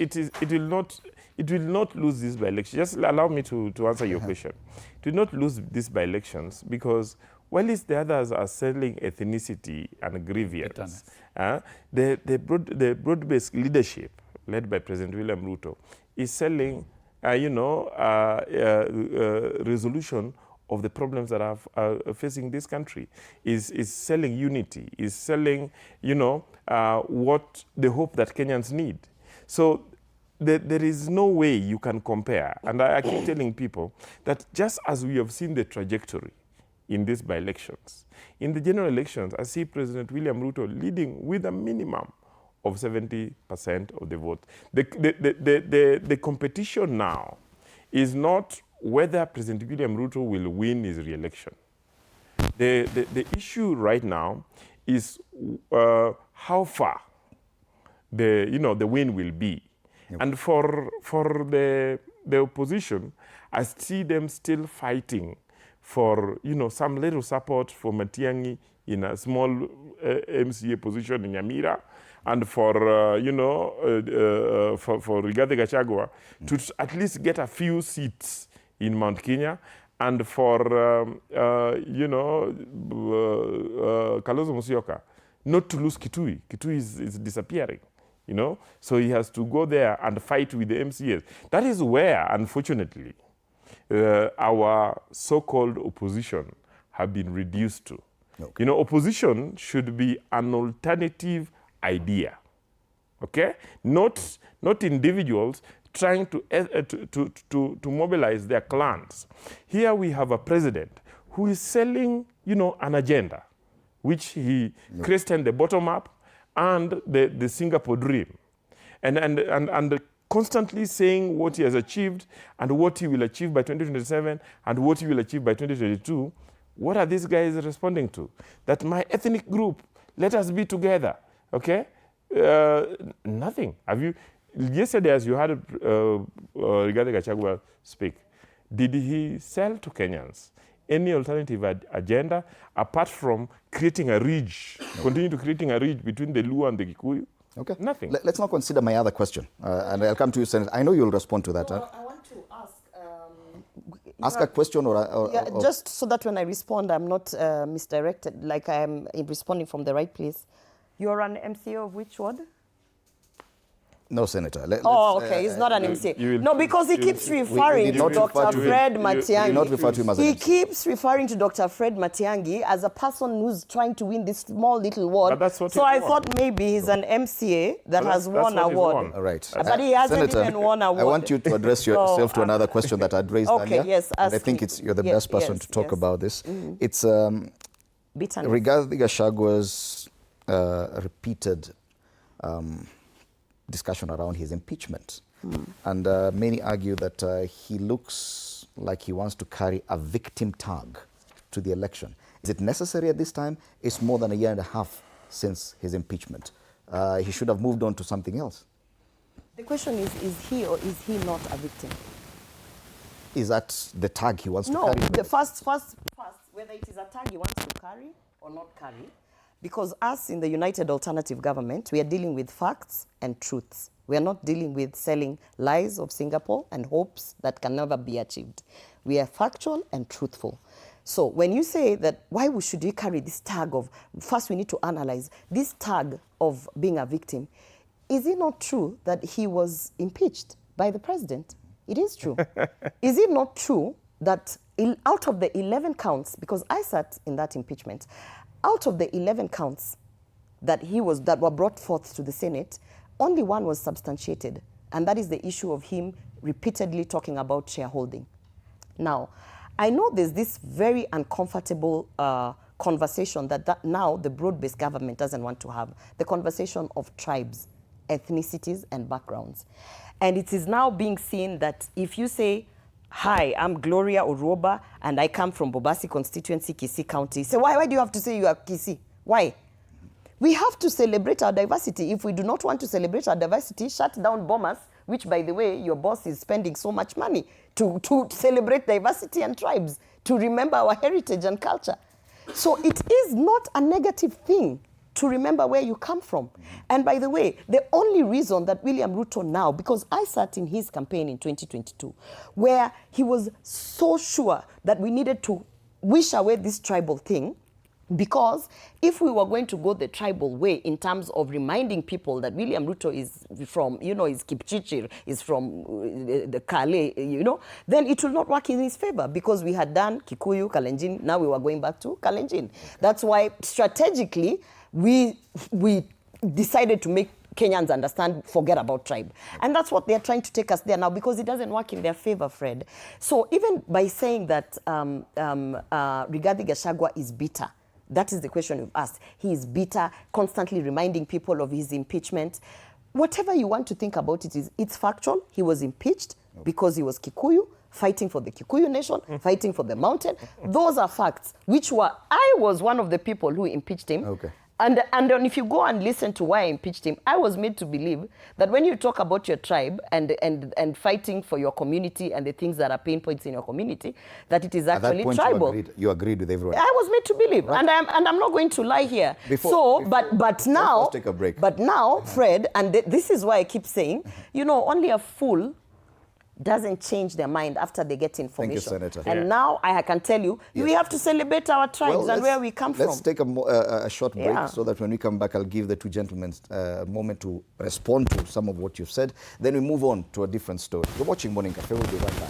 It will not lose these by-elections. Just allow me to answer your question. It will not lose these by-elections because while the others are selling ethnicity and grievance, the broad-based leadership led by President William Ruto is selling, resolution of the problems that are facing this country, is selling unity, is selling, what the hope that Kenyans need. So there is no way you can compare. And I keep telling people that just as we have seen the trajectory in these by-elections, in the general elections, I see President William Ruto leading with a minimum of 70% of the vote. The competition now is not whether President William Ruto will win his re-election. The issue right now is how far the win will be. Yep. And for the opposition, I see them still fighting for some little support for Matiang'i in a small MCA position in Nyamira, and for Rigathi Gachagua to at least get a few seats in Mount Kenya, and for Kalonzo Musyoka not to lose Kitui. Kitui is disappearing. So he has to go there and fight with the MCAs. That is where, unfortunately, our so-called opposition have been reduced to. Okay. Opposition should be an alternative idea, okay? Not individuals trying to mobilize their clans. Here we have a president who is selling, an agenda, which he christened the bottom up and the Singapore dream, and constantly saying what he has achieved and what he will achieve by 2027 and what he will achieve by 2022. What are these guys responding to? That my ethnic group, let us be together, okay? Nothing. Yesterday, as you heard Rigathi Gachagua speak, did he sell to Kenyans any alternative agenda apart from creating a ridge, continue to creating a ridge between the Luo and the Kikuyu? Okay. Nothing. Let's not consider my other question. And I'll come to you, Senator. I know you'll respond to that. No, I want to ask... ask a question or just so that when I respond, I'm not misdirected, like I'm responding from the right place. You're an MCA of which ward? No, Senator. Okay, he's not an MCA. No, because he keeps referring to Dr. Fred Matiang'i. He keeps referring to Dr. Fred Matiang'i as a person who's trying to win this small little ward. But that's what so I thought maybe he's an MCA that has won a ward. All right. But he hasn't Senator, even won a ward. I want you to address yourself to another question that I'd raised okay, earlier. yes, and I think you're the best person to talk about this. It's regarding Gachagua's repeated discussion around his impeachment. And many argue that he looks like he wants to carry a victim tag to the election. Is it necessary at this time? It's more than a year and a half since his impeachment. He should have moved on to something else. The question is he or is he not a victim? Is that the tag he wants to carry? No, the first, whether it is a tag he wants to carry or not carry, because us in the United Alternative Government, we are dealing with facts and truths. We are not dealing with selling lies of Singapore and hopes that can never be achieved. We are factual and truthful. So when you say that, why should we carry this tag of, first we need to analyze this tag of being a victim. Is it not true that he was impeached by the president? It is true. Is it not true that out of the 11 counts, because I sat in that impeachment, out of the 11 counts that were brought forth to the Senate, only one was substantiated, and that is the issue of him repeatedly talking about shareholding. Now, I know there's this very uncomfortable conversation that now the broad-based government doesn't want to have, the conversation of tribes, ethnicities, and backgrounds. And it is now being seen that if you say, hi, I'm Gloria Oroba, and I come from Bobasi constituency, Kisii County. So why do you have to say you are Kisii? Why? We have to celebrate our diversity. If we do not want to celebrate our diversity, shut down Bomas, which, by the way, your boss is spending so much money to celebrate diversity and tribes, to remember our heritage and culture. So it is not a negative thing to remember where you come from. And by the way, the only reason that William Ruto now, because I sat in his campaign in 2022, where he was so sure that we needed to wish away this tribal thing, because if we were going to go the tribal way in terms of reminding people that William Ruto is from, is Kipchichir, is from the Kale, then it will not work in his favor, because we had done Kikuyu, Kalenjin, now we were going back to Kalenjin. That's why strategically, we decided to make Kenyans understand, forget about tribe. And that's what they're trying to take us there now, because it doesn't work in their favor, Fred. So even by saying that Rigathi Gachagua is bitter, that is the question you've asked. He is bitter, constantly reminding people of his impeachment. Whatever you want to think about it, it's factual. He was impeached because he was Kikuyu, fighting for the Kikuyu nation, fighting for the mountain. Those are facts, I was one of the people who impeached him. Okay. And if you go and listen to why I impeached him, I was made to believe that when you talk about your tribe and fighting for your community and the things that are pain points in your community, that it is actually at that point tribal. You agreed with everyone. I was made to believe, right. and I'm not going to lie here. But now, let's take a break. But now, Fred, and this is why I keep saying, only a fool doesn't change their mind after they get information. Thank you, Senator. And now I can tell you, we have to celebrate our tribes and where we come from. Let's take a short break so that when we come back, I'll give the two gentlemen a moment to respond to some of what you've said. Then we move on to a different story. You're watching Morning Cafe. We'll be right back.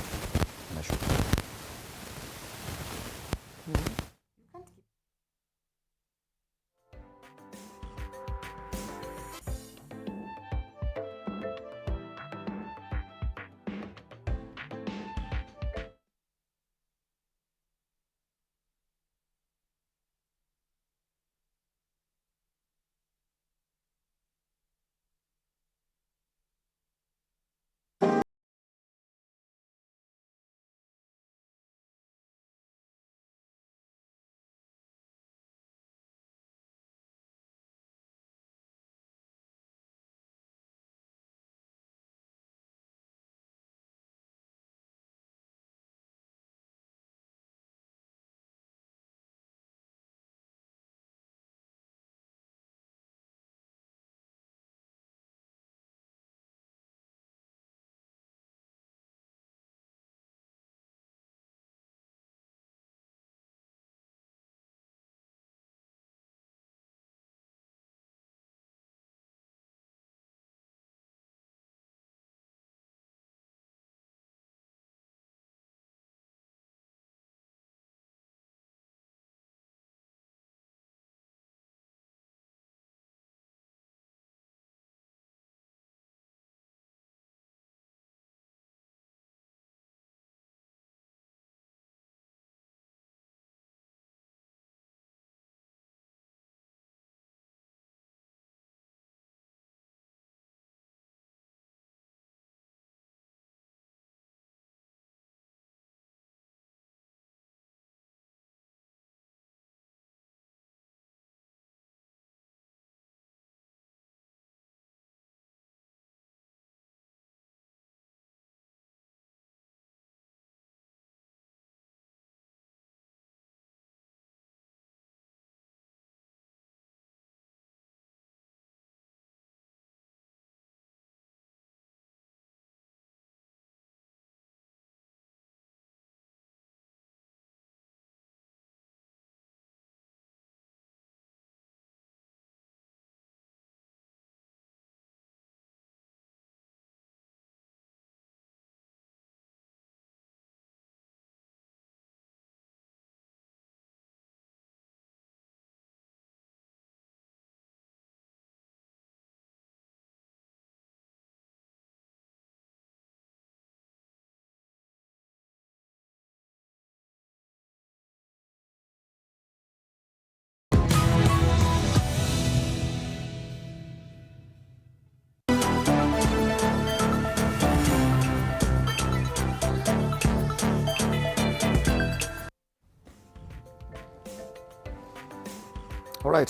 All right,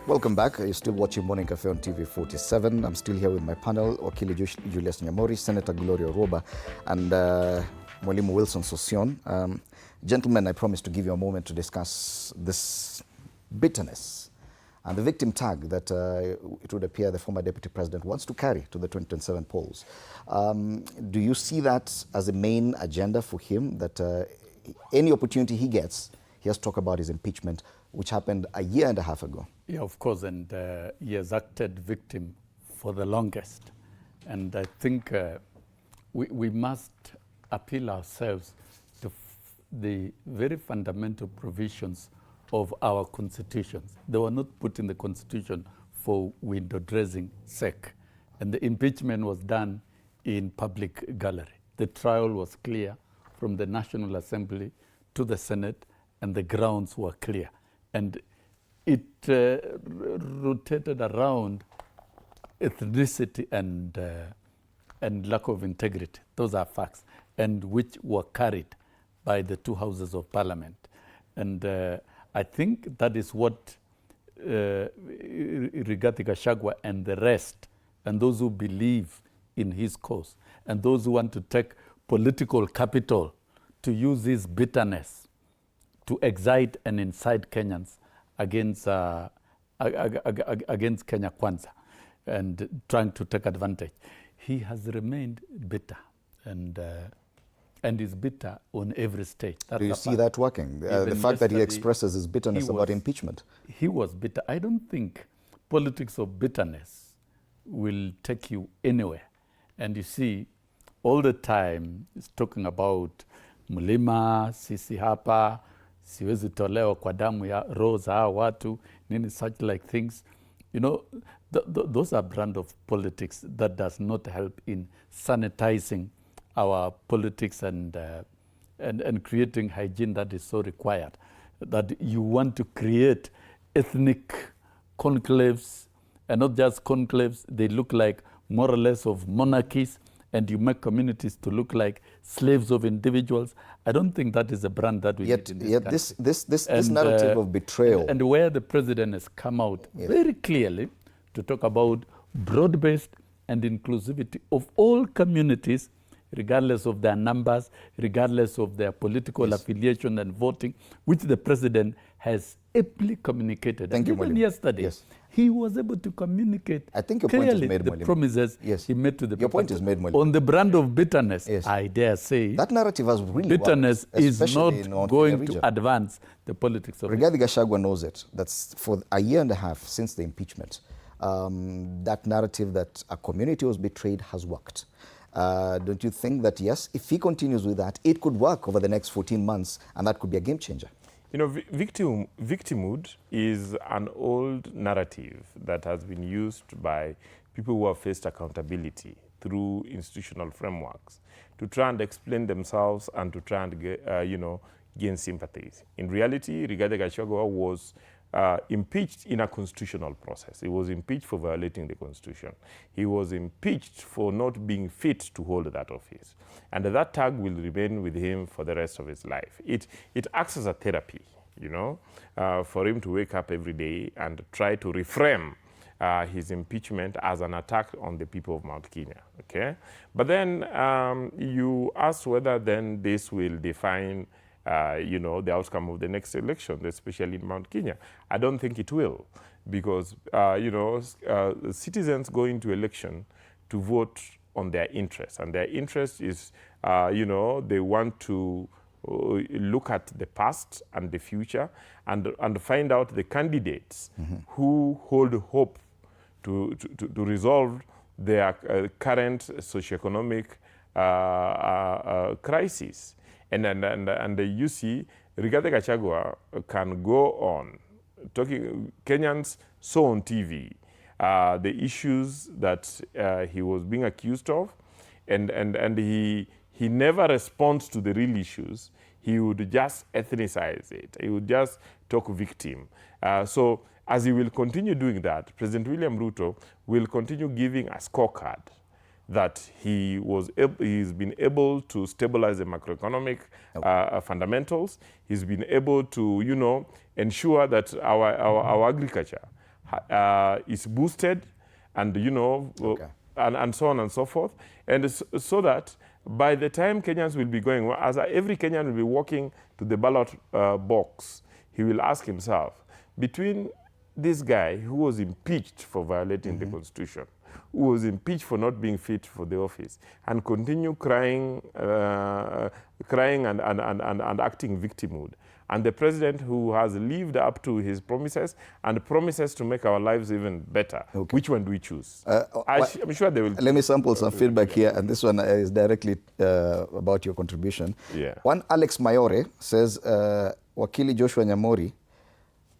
welcome back. You're still watching Morning Cafe on TV 47. I'm still here with my panel, Wakili Julius Nyamori, Senator Gloria Roba, and Mwalimu Wilson Sosion. Gentlemen, I promised to give you a moment to discuss this bitterness and the victim tag that it would appear the former deputy president wants to carry to the 2027 polls. Do you see that as a main agenda for him, that any opportunity he gets, he has to talk about his impeachment, which happened a year and a half ago? Yeah, of course, and he has acted victim for the longest. And I think we must appeal ourselves to the very fundamental provisions of our constitutions. They were not put in the constitution for window dressing sake. And the impeachment was done in public gallery. The trial was clear from the National Assembly to the Senate, and the grounds were clear. And it rotated around ethnicity and lack of integrity. Those are facts, and which were carried by the two houses of parliament. And I think that is what Rigathi Gachagua and the rest, and those who believe in his cause, and those who want to take political capital to use his bitterness to excite and incite Kenyans against Kenya Kwanza and trying to take advantage. He has remained bitter and is bitter on every stage. Do you see that working? The fact that he expresses his bitterness about impeachment? He was bitter. I don't think politics of bitterness will take you anywhere. And you see, all the time, he's talking about Mulima, sisi hapa, siwezi tolewa kwa damu ya roho za hawa watu, nini, such like things. You know, those are brand of politics that does not help in sanitizing our politics and creating hygiene that is so required. That you want to create ethnic conclaves, and not just conclaves, they look like more or less of monarchies, and you make communities to look like slaves of individuals. I don't think that is a brand that we need in this country. This narrative of betrayal. And where the president has come out very clearly to talk about broad-based and inclusivity of all communities, regardless of their numbers, regardless of their political affiliation and voting, which the president has ably communicated. Thank you, even yesterday, he was able to communicate clearly the promises he made to the people. Your point is made, Mwalimu. On the brand of bitterness, I dare say, that narrative has really bitterness worked, is not going to advance the politics of Rigathi Gachagua knows it. That's for a year and a half since the impeachment. That narrative that a community was betrayed has worked. Don't you think that, yes, if he continues with that, it could work over the next 14 months, and that could be a game changer? You know, victimhood is an old narrative that has been used by people who have faced accountability through institutional frameworks to try and explain themselves and to try and get, gain sympathies. In reality, Rigathi Gachagua was impeached in a constitutional process. He was impeached for violating the Constitution. He was impeached for not being fit to hold that office. And that tag will remain with him for the rest of his life. It acts as a therapy, for him to wake up every day and try to reframe his impeachment as an attack on the people of Mount Kenya, okay? But then you asked whether then this will define the outcome of the next election, especially in Mount Kenya. I don't think it will, because, citizens go into election to vote on their interests, and their interest is, they want to look at the past and the future and find out the candidates who hold hope to resolve their current socioeconomic crisis. And you see, Rigathi Gachagua can go on talking. Kenyans saw on TV the issues that he was being accused of, and he never responds to the real issues. He would just ethnicize it. He would just talk victim. So as he will continue doing that, President William Ruto will continue giving a scorecard that he's been able to stabilize the macroeconomic fundamentals. He's been able to, you know, ensure that our agriculture is boosted, and, you know, and so on and so forth. And so that by the time Kenyans will be going, as every Kenyan will be walking to the ballot box, he will ask himself, between this guy who was impeached for violating the Constitution, who was impeached for not being fit for the office, and continue crying and acting victimhood, and the president who has lived up to his promises and promises to make our lives even better, which one do we choose? I'm sure they will. Let me sample some feedback here, and this one is directly about your contribution. Yeah. One, Alex Mayore says, Wakili Joshua Nyamori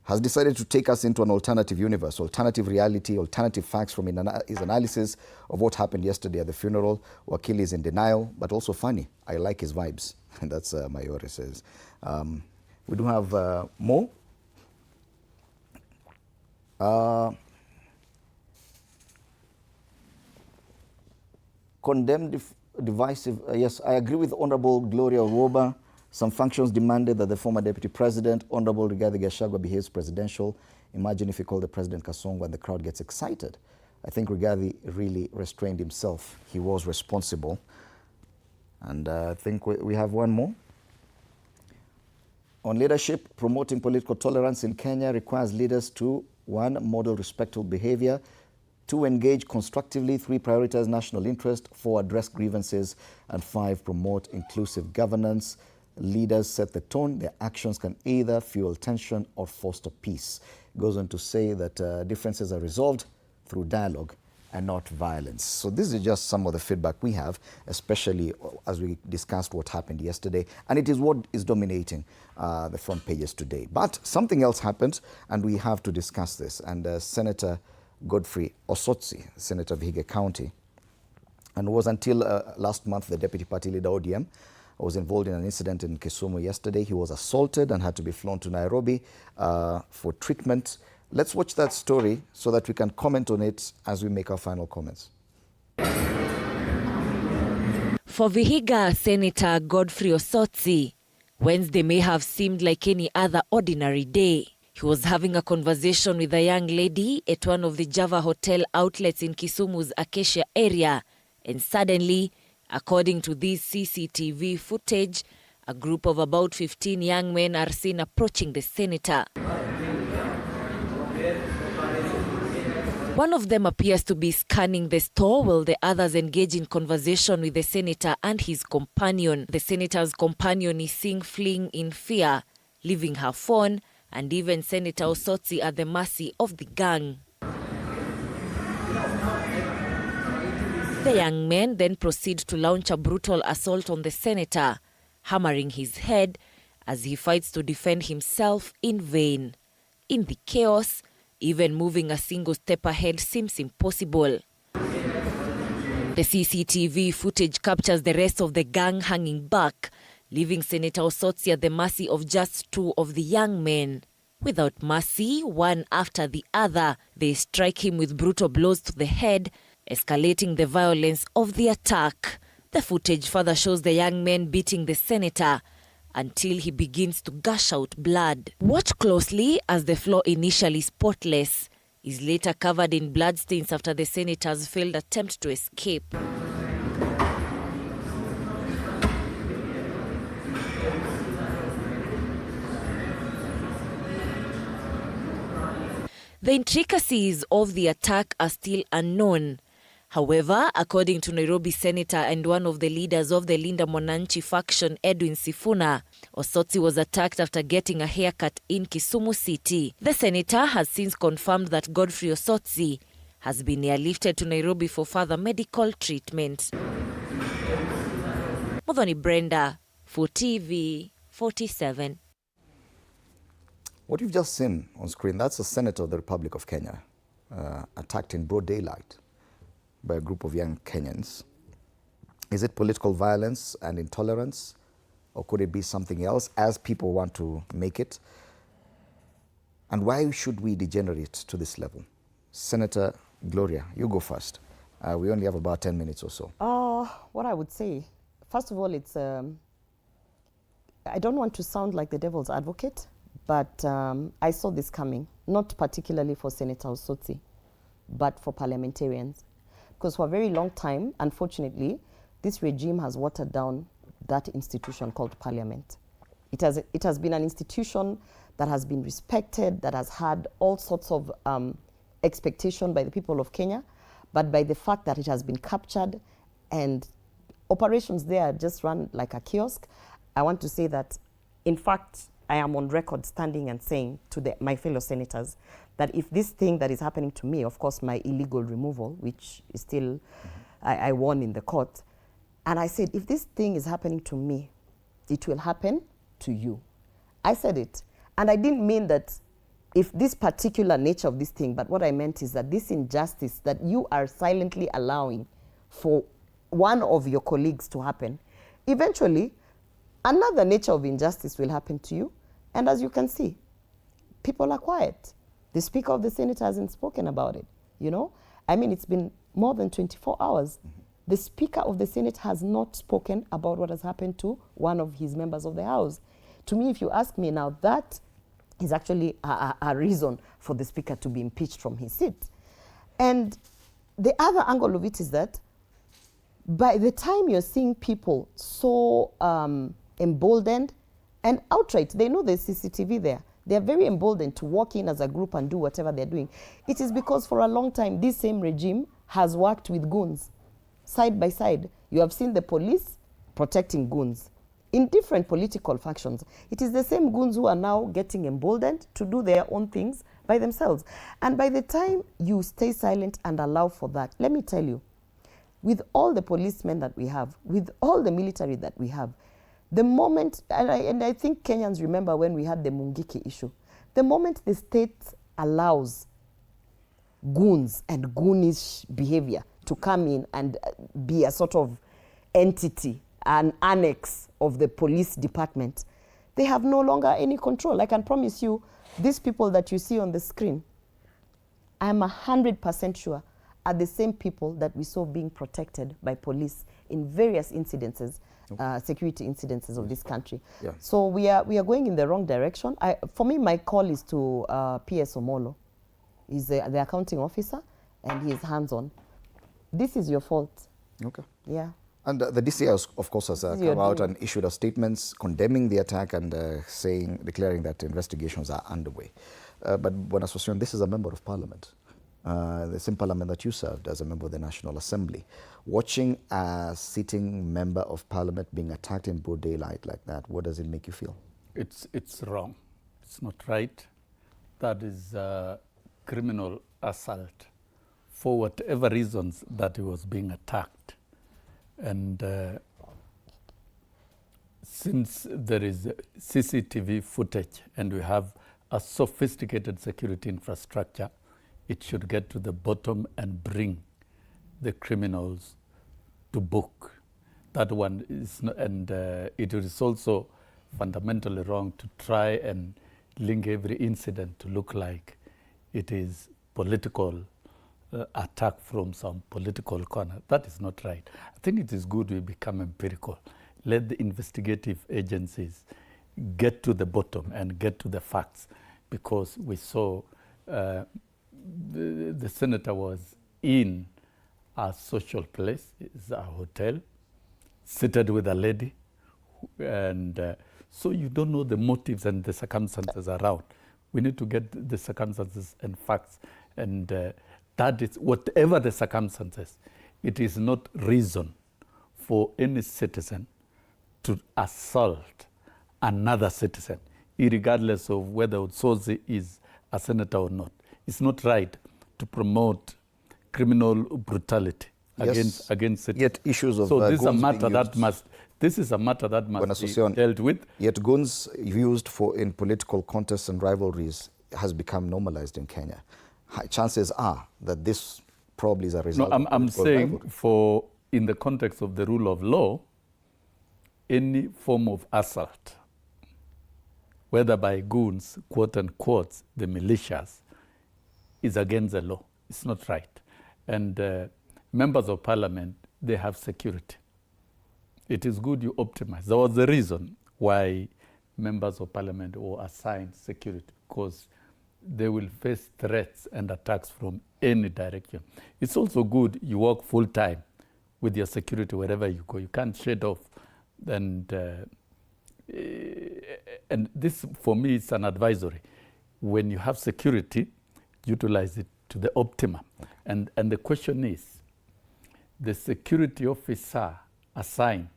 has decided to take us into an alternative universe, alternative reality, alternative facts from his analysis of what happened yesterday at the funeral. Wakili is in denial, but also funny. I like his vibes. And that's Mayore says. We do have more. Condemned divisive. Yes, I agree with Honorable Gloria Oroba. Some functions demanded that the former Deputy President, Honorable Rigathi Gachagua, behaves presidential. Imagine if you call the President Kasongo and the crowd gets excited. I think Rigathi really restrained himself. He was responsible. And I think we have one more. On leadership, promoting political tolerance in Kenya requires leaders to, 1, model respectful behavior, 2, engage constructively, 3, prioritize national interest, 4, address grievances, and 5, promote inclusive governance. Leaders set the tone. Their actions can either fuel tension or foster peace. It goes on to say that differences are resolved through dialogue and not violence. So this is just some of the feedback we have, especially as we discussed what happened yesterday. And it is what is dominating the front pages today. But something else happened, and we have to discuss this. And Senator Godfrey Osotsi, Senator of Vihiga County, and it was until last month the Deputy Party Leader ODM was involved in an incident in Kisumu yesterday. He was assaulted and had to be flown to Nairobi for treatment. Let's watch that story so that we can comment on it as we make our final comments. For Vihiga Senator Godfrey Osotsi, Wednesday may have seemed like any other ordinary day. He was having a conversation with a young lady at one of the Java Hotel outlets in Kisumu's Acacia area, and suddenly, according to this CCTV footage, a group of about 15 young men are seen approaching the senator. One of them appears to be scanning the store while the others engage in conversation with the senator and his companion. The senator's companion is seen fleeing in fear, leaving her phone, and even Senator Osotsi at the mercy of the gang. The young men then proceed to launch a brutal assault on the senator, hammering his head as he fights to defend himself in vain. In the chaos, even moving a single step ahead seems impossible. The CCTV footage captures the rest of the gang hanging back, leaving Senator Osotsi at the mercy of just 2 of the young men. Without mercy, one after the other, they strike him with brutal blows to the head, escalating the violence of the attack. The footage further shows the young men beating the senator until he begins to gush out blood. Watch closely as the floor, initially spotless, is later covered in bloodstains after the senator's failed attempt to escape. The intricacies of the attack are still unknown. However, according to Nairobi Senator and one of the leaders of the Linda Mwananchi faction, Edwin Sifuna, Osotsi was attacked after getting a haircut in Kisumu City. The senator has since confirmed that Godfrey Osotsi has been airlifted to Nairobi for further medical treatment. Modhoni Brenda, for TV 47. What you've just seen on screen, that's a senator of the Republic of Kenya, attacked in broad daylight by a group of young Kenyans. Is it political violence and intolerance, or could it be something else, as people want to make it? And why should we degenerate to this level? Senator Gloria, you go first. We only have about 10 minutes or so. What I would say, first of all, it's, I don't want to sound like the devil's advocate, but I saw this coming, not particularly for Senator Osotsi, but for parliamentarians. Because for a very long time, unfortunately, this regime has watered down that institution called parliament. It has been an institution that has been respected, that has had all sorts of expectation by the people of Kenya, but by the fact that it has been captured and operations there just run like a kiosk, I want to say that, in fact, I am on record standing and saying to my fellow senators that if this thing that is happening to me, of course, my illegal removal, which is still, I won in the court, and I said, if this thing is happening to me, it will happen to you. I said it. And I didn't mean that if this particular nature of this thing, but what I meant is that this injustice that you are silently allowing for one of your colleagues to happen, eventually another nature of injustice will happen to you. And as you can see, people are quiet. The Speaker of the Senate hasn't spoken about it, you know? I mean, it's been more than 24 hours. The Speaker of the Senate has not spoken about what has happened to one of his members of the House. To me, if you ask me now, that is actually a reason for the Speaker to be impeached from his seat. And the other angle of it is that by the time you're seeing people so emboldened and outright, they know there's CCTV there, they're very emboldened to walk in as a group and do whatever they're doing. It is because for a long time, this same regime has worked with goons. Side by side, you have seen the police protecting goons in different political factions. It is the same goons who are now getting emboldened to do their own things by themselves. And by the time you stay silent and allow for that, let me tell you, with all the policemen that we have, with all the military that we have, the moment, and I think Kenyans remember when we had the Mungiki issue, the moment the state allows goons and goonish behavior to come in and be a sort of entity, an annex of the police department, they have no longer any control. I can promise you, these people that you see on the screen, I'm 100% sure are the same people that we saw being protected by police in various incidences, security incidences of this country. Yeah. So we are going in the wrong direction. For me, my call is to PS Omolo. He's the accounting officer, and he is hands-on. This is your fault. Okay. Yeah. And the DCI, of course, has come out and issued a statements condemning the attack and declaring that investigations are underway. But Bwana Sossion, this is a member of parliament, the same parliament that you served as a member of the National Assembly. Watching a sitting member of parliament being attacked in broad daylight like that, what does it make you feel? It's wrong. It's not right. That is criminal assault for whatever reasons that he was being attacked. And since there is CCTV footage and we have a sophisticated security infrastructure, it should get to the bottom and bring the criminals to book. That one is, and it is also fundamentally wrong to try and link every incident to look like it is political attack from some political corner. That is not right. I think it is good we become empirical. Let the investigative agencies get to the bottom and get to the facts, because we saw the senator was in a social place, it's a hotel, seated with a lady, and so you don't know the motives and the circumstances around. We need to get the circumstances and facts, and that is, whatever the circumstances, it is not reason for any citizen to assault another citizen, regardless of whether Osotsi is a senator or not. It's not right to promote criminal brutality against citizens. Yet issues of so this is a goons matter being that used. must. This is a matter that must be dealt with. Yet goons used in political contests and rivalries has become normalized in Kenya. Chances are that this probably is a result. No, I'm saying rivalry. In the context of the rule of law, any form of assault, whether by goons, quote unquote, the militias, is against the law. It's not right. And members of parliament, they have security. It is good you optimize. There was a reason why members of parliament were assigned security, because they will face threats and attacks from any direction. It's also good you work full time with your security wherever you go. You can't shade off. And this, for me, is an advisory. When you have security, utilize it to the optimum. And the question is, the security officer assigned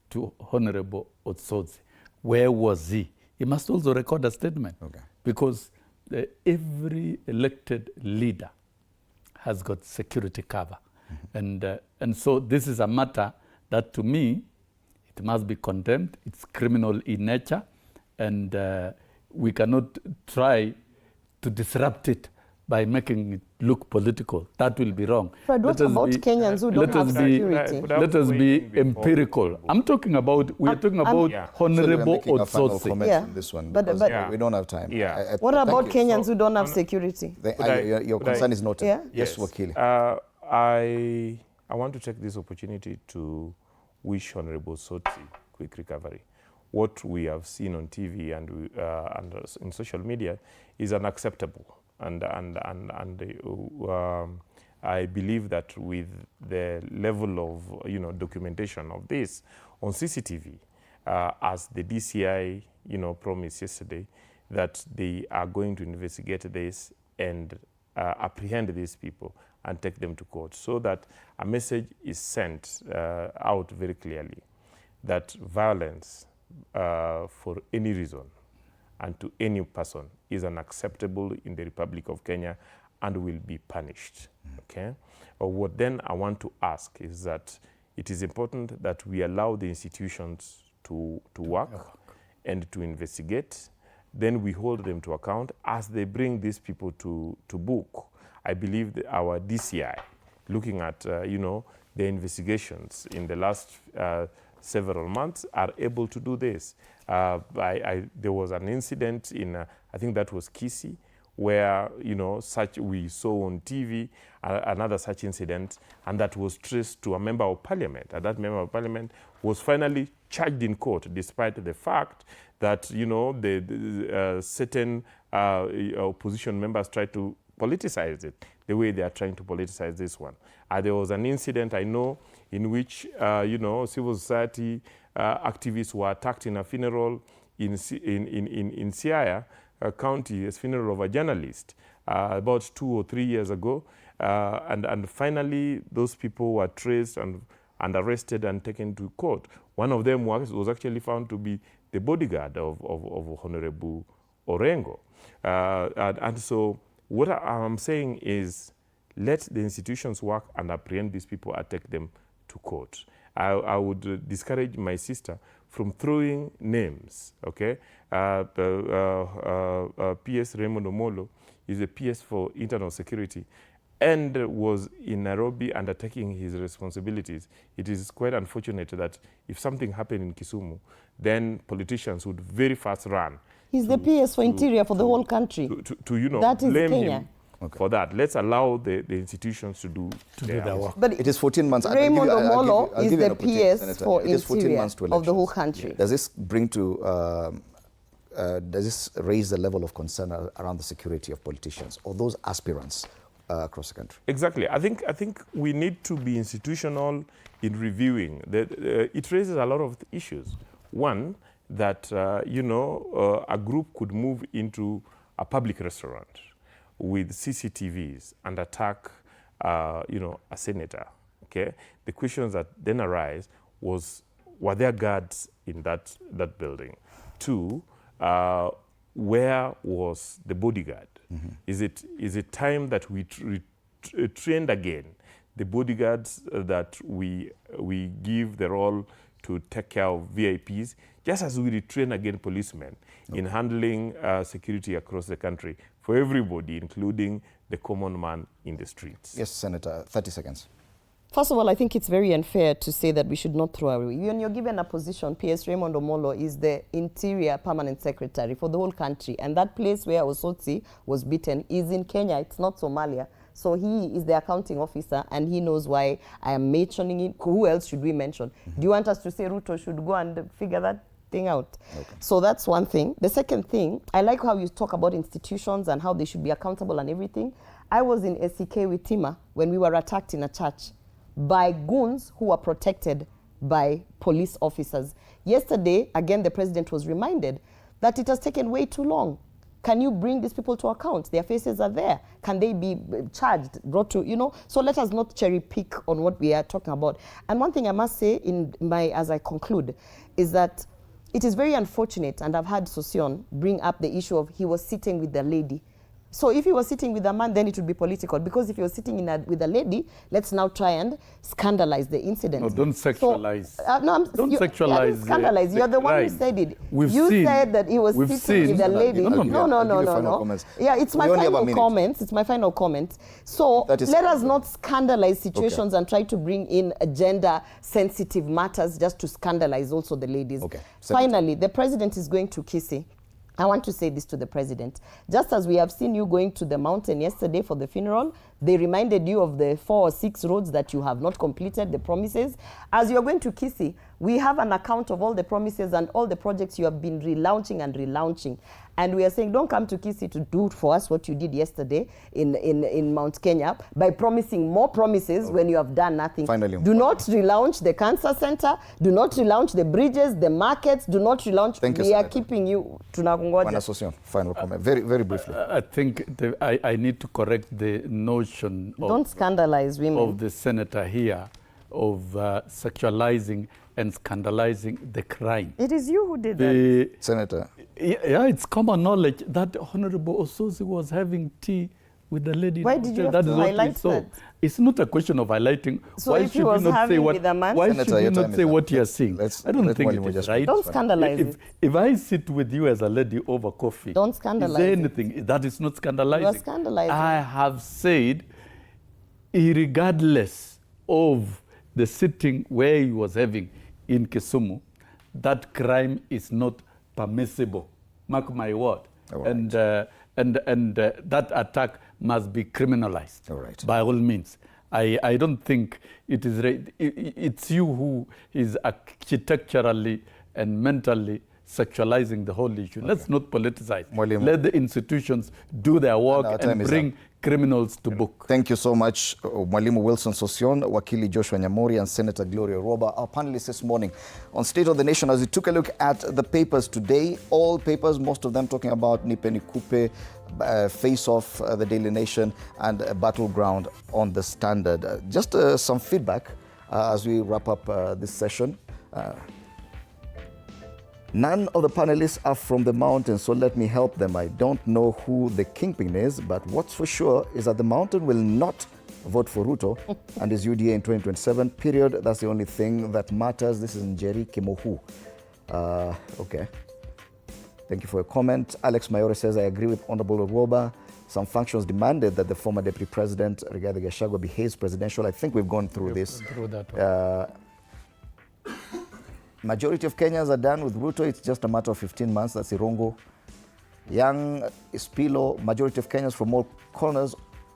to Honorable Osotsi, where was he? He must also record a statement. Okay. Because every elected leader has got security cover. And so this is a matter that, to me, it must be condemned. It's criminal in nature, and we cannot try to disrupt it by making it look political. That will be wrong. But what about Kenyans who don't have security? Let us be empirical. I'm talking about, we are talking about Honorable Osotsi. This one, but we don't have time. What about Kenyans who don't have security? Your concern is noted. Yes, Wakili. I want to take this opportunity to wish Honorable Osotsi quick recovery. What we have seen on TV and in social media is unacceptable. And I believe that with the level of documentation of this on CCTV, as the DCI promised yesterday, that they are going to investigate this and apprehend these people and take them to court, so that a message is sent out very clearly that violence for any reason and to any person is unacceptable in the Republic of Kenya and will be punished. Okay. What then I want to ask is that it is important that we allow the institutions to work and to investigate. Then we hold them to account as they bring these people to book. I believe that our DCI, looking at the investigations in the last several months, are able to do this. There was an incident in, I think that was Kisii, where we saw on TV another such incident, and that was traced to a member of parliament. And that member of parliament was finally charged in court, despite the fact that the certain opposition members tried to politicize it, the way they are trying to politicize this one. There was an incident, I know, in which civil society activists were attacked in a funeral in Siaya County, a funeral of a journalist about 2 or 3 years ago, and finally those people were traced and arrested and taken to court. One of them was actually found to be the bodyguard of Honorable Orengo. And so what I'm saying is, let the institutions work and apprehend these people and take them to court. I would discourage my sister from throwing names, okay? PS Raymond Omolo is a PS for internal security and was in Nairobi undertaking his responsibilities. It is quite unfortunate that if something happened in Kisumu, then politicians would very fast run. He's the PS for interior for the whole country. That is blame Kenya. Him for that. Let's allow the institutions to do their work. But it is 14 months. Raymond Omolo is the PS for interior of the whole country. Does this bring to, does this raise the level of concern around the security of politicians or those aspirants across the country? Exactly. I think we need to be institutional in reviewing. It raises a lot of issues. One, that a group could move into a public restaurant with CCTVs and attack, a senator. Okay, the questions that then arise was, were there guards in that building? Two, where was the bodyguard? Is it time that we trained again the bodyguards that we give the role to take care of VIPs, just as we retrain again policemen in handling security across the country for everybody, including the common man in the streets? Yes, Senator, 30 seconds. First of all, I think it's very unfair to say that we should not throw away. When you're given a position, PS Raymond Omolo is the Interior Permanent Secretary for the whole country. And that place where Osotsi was beaten is in Kenya. It's not Somalia. So he is the accounting officer and he knows why I am mentioning it. Who else should we mention? Do you want us to say Ruto should go and figure that thing out? Okay. So that's one thing. The second thing, I like how you talk about institutions and how they should be accountable and everything. I was in SEK with Tima when we were attacked in a church by goons who were protected by police officers. Yesterday, again, the president was reminded that it has taken way too long. Can you bring these people to account? Their faces are there. Can they be charged, brought to, you know? So let us not cherry pick on what we are talking about. And one thing I must say as I conclude is that it is very unfortunate, and I've had Sosion bring up the issue of he was sitting with the lady. So if he was sitting with a man, then it would be political. Because if he was sitting with a lady, let's now try and scandalize the incident. No, don't sexualize. So, don't sexualize. Scandalize. You're the one who said it. You said that he was sitting with a lady. No. Yeah, it's my final comment. It's my final comment. So let us not scandalize situations and try to bring in gender-sensitive matters just to scandalize also the ladies. Okay. Finally, the president is going to Kisii. I want to say this to the president. Just as we have seen you going to the mountain yesterday for the funeral, they reminded you of the 4 or 6 roads that you have not completed, the promises. As you are going to Kisii, we have an account of all the promises and all the projects you have been relaunching and relaunching. And we are saying, don't come to Kisii to do for us what you did yesterday in Mount Kenya by promising more promises when you have done nothing. Finally, do not relaunch the cancer center. Do not relaunch the bridges, the markets. Do not relaunch. We are keeping you. Final comment, very, very briefly. I think I need to correct the notion don't scandalize women. Of the senator here of sexualizing and scandalizing the crime. It is you who did that. Senator. Yeah, it's common knowledge that Honorable Osotsi was having tea with the lady. Why did you have to highlight that? It's not a question of highlighting. So why should you not say what? Why should you not say what you are saying? I don't think it is right. Don't scandalize it. If I sit with you as a lady over coffee, don't scandalize. Is there anything that is not scandalizing? You are scandalizing. I have said, regardless of the sitting where he was having in Kisumu, that crime is not permissible. Mark my word. Right. And that attack must be criminalized by all means. I don't think it is right. It's you who is architecturally and mentally sexualizing the whole issue. Let's not politicize. Let the institutions do their work and bring criminals to book. Thank you so much, Mwalimu Wilson Sosion, Wakili Joshua Nyamori, and Senator Gloria Roba, our panelists this morning on State of the Nation. As we took a look at the papers today, all papers, most of them talking about Nipe Nikupe, Face Off, the Daily Nation, and Battleground on the Standard. Just some feedback as we wrap up this session. None of the panelists are from the mountain, so let me help them. I don't know who the kingpin is, but what's for sure is that the mountain will not vote for Ruto and his UDA in 2027, period. That's the only thing that matters. This is Njeri Kimohu. Okay. Thank you for your comment. Alex Mayore says, I agree with Honorable Roba. Some functions demanded that the former Deputy President, Rigathi Gachagua, behaves presidential. I think we've gone through this. Through that Majority of Kenyans are done with Ruto. It's just a matter of 15 months. That's Irongo. Young Ispilo, majority of Kenyans from all corners,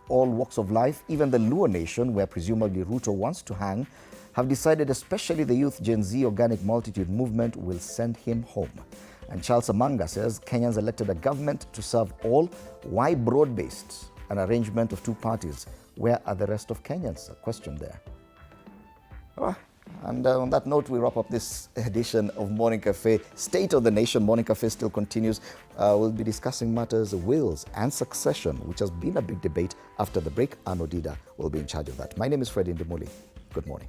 all walks of life, even the Luo nation, where presumably Ruto wants to hang, have decided, especially the youth Gen Z organic multitude movement, will send him home. And Charles Amanga says Kenyans elected a government to serve all. Why broad-based? An arrangement of 2 parties. Where are the rest of Kenyans? A question there. And on that note, we wrap up this edition of Morning Cafe. State of the Nation. Morning Cafe still continues. We'll be discussing matters of wills and succession, which has been a big debate. After the break, Arno Dida will be in charge of that. My name is Freddie Ndimuli. Good morning.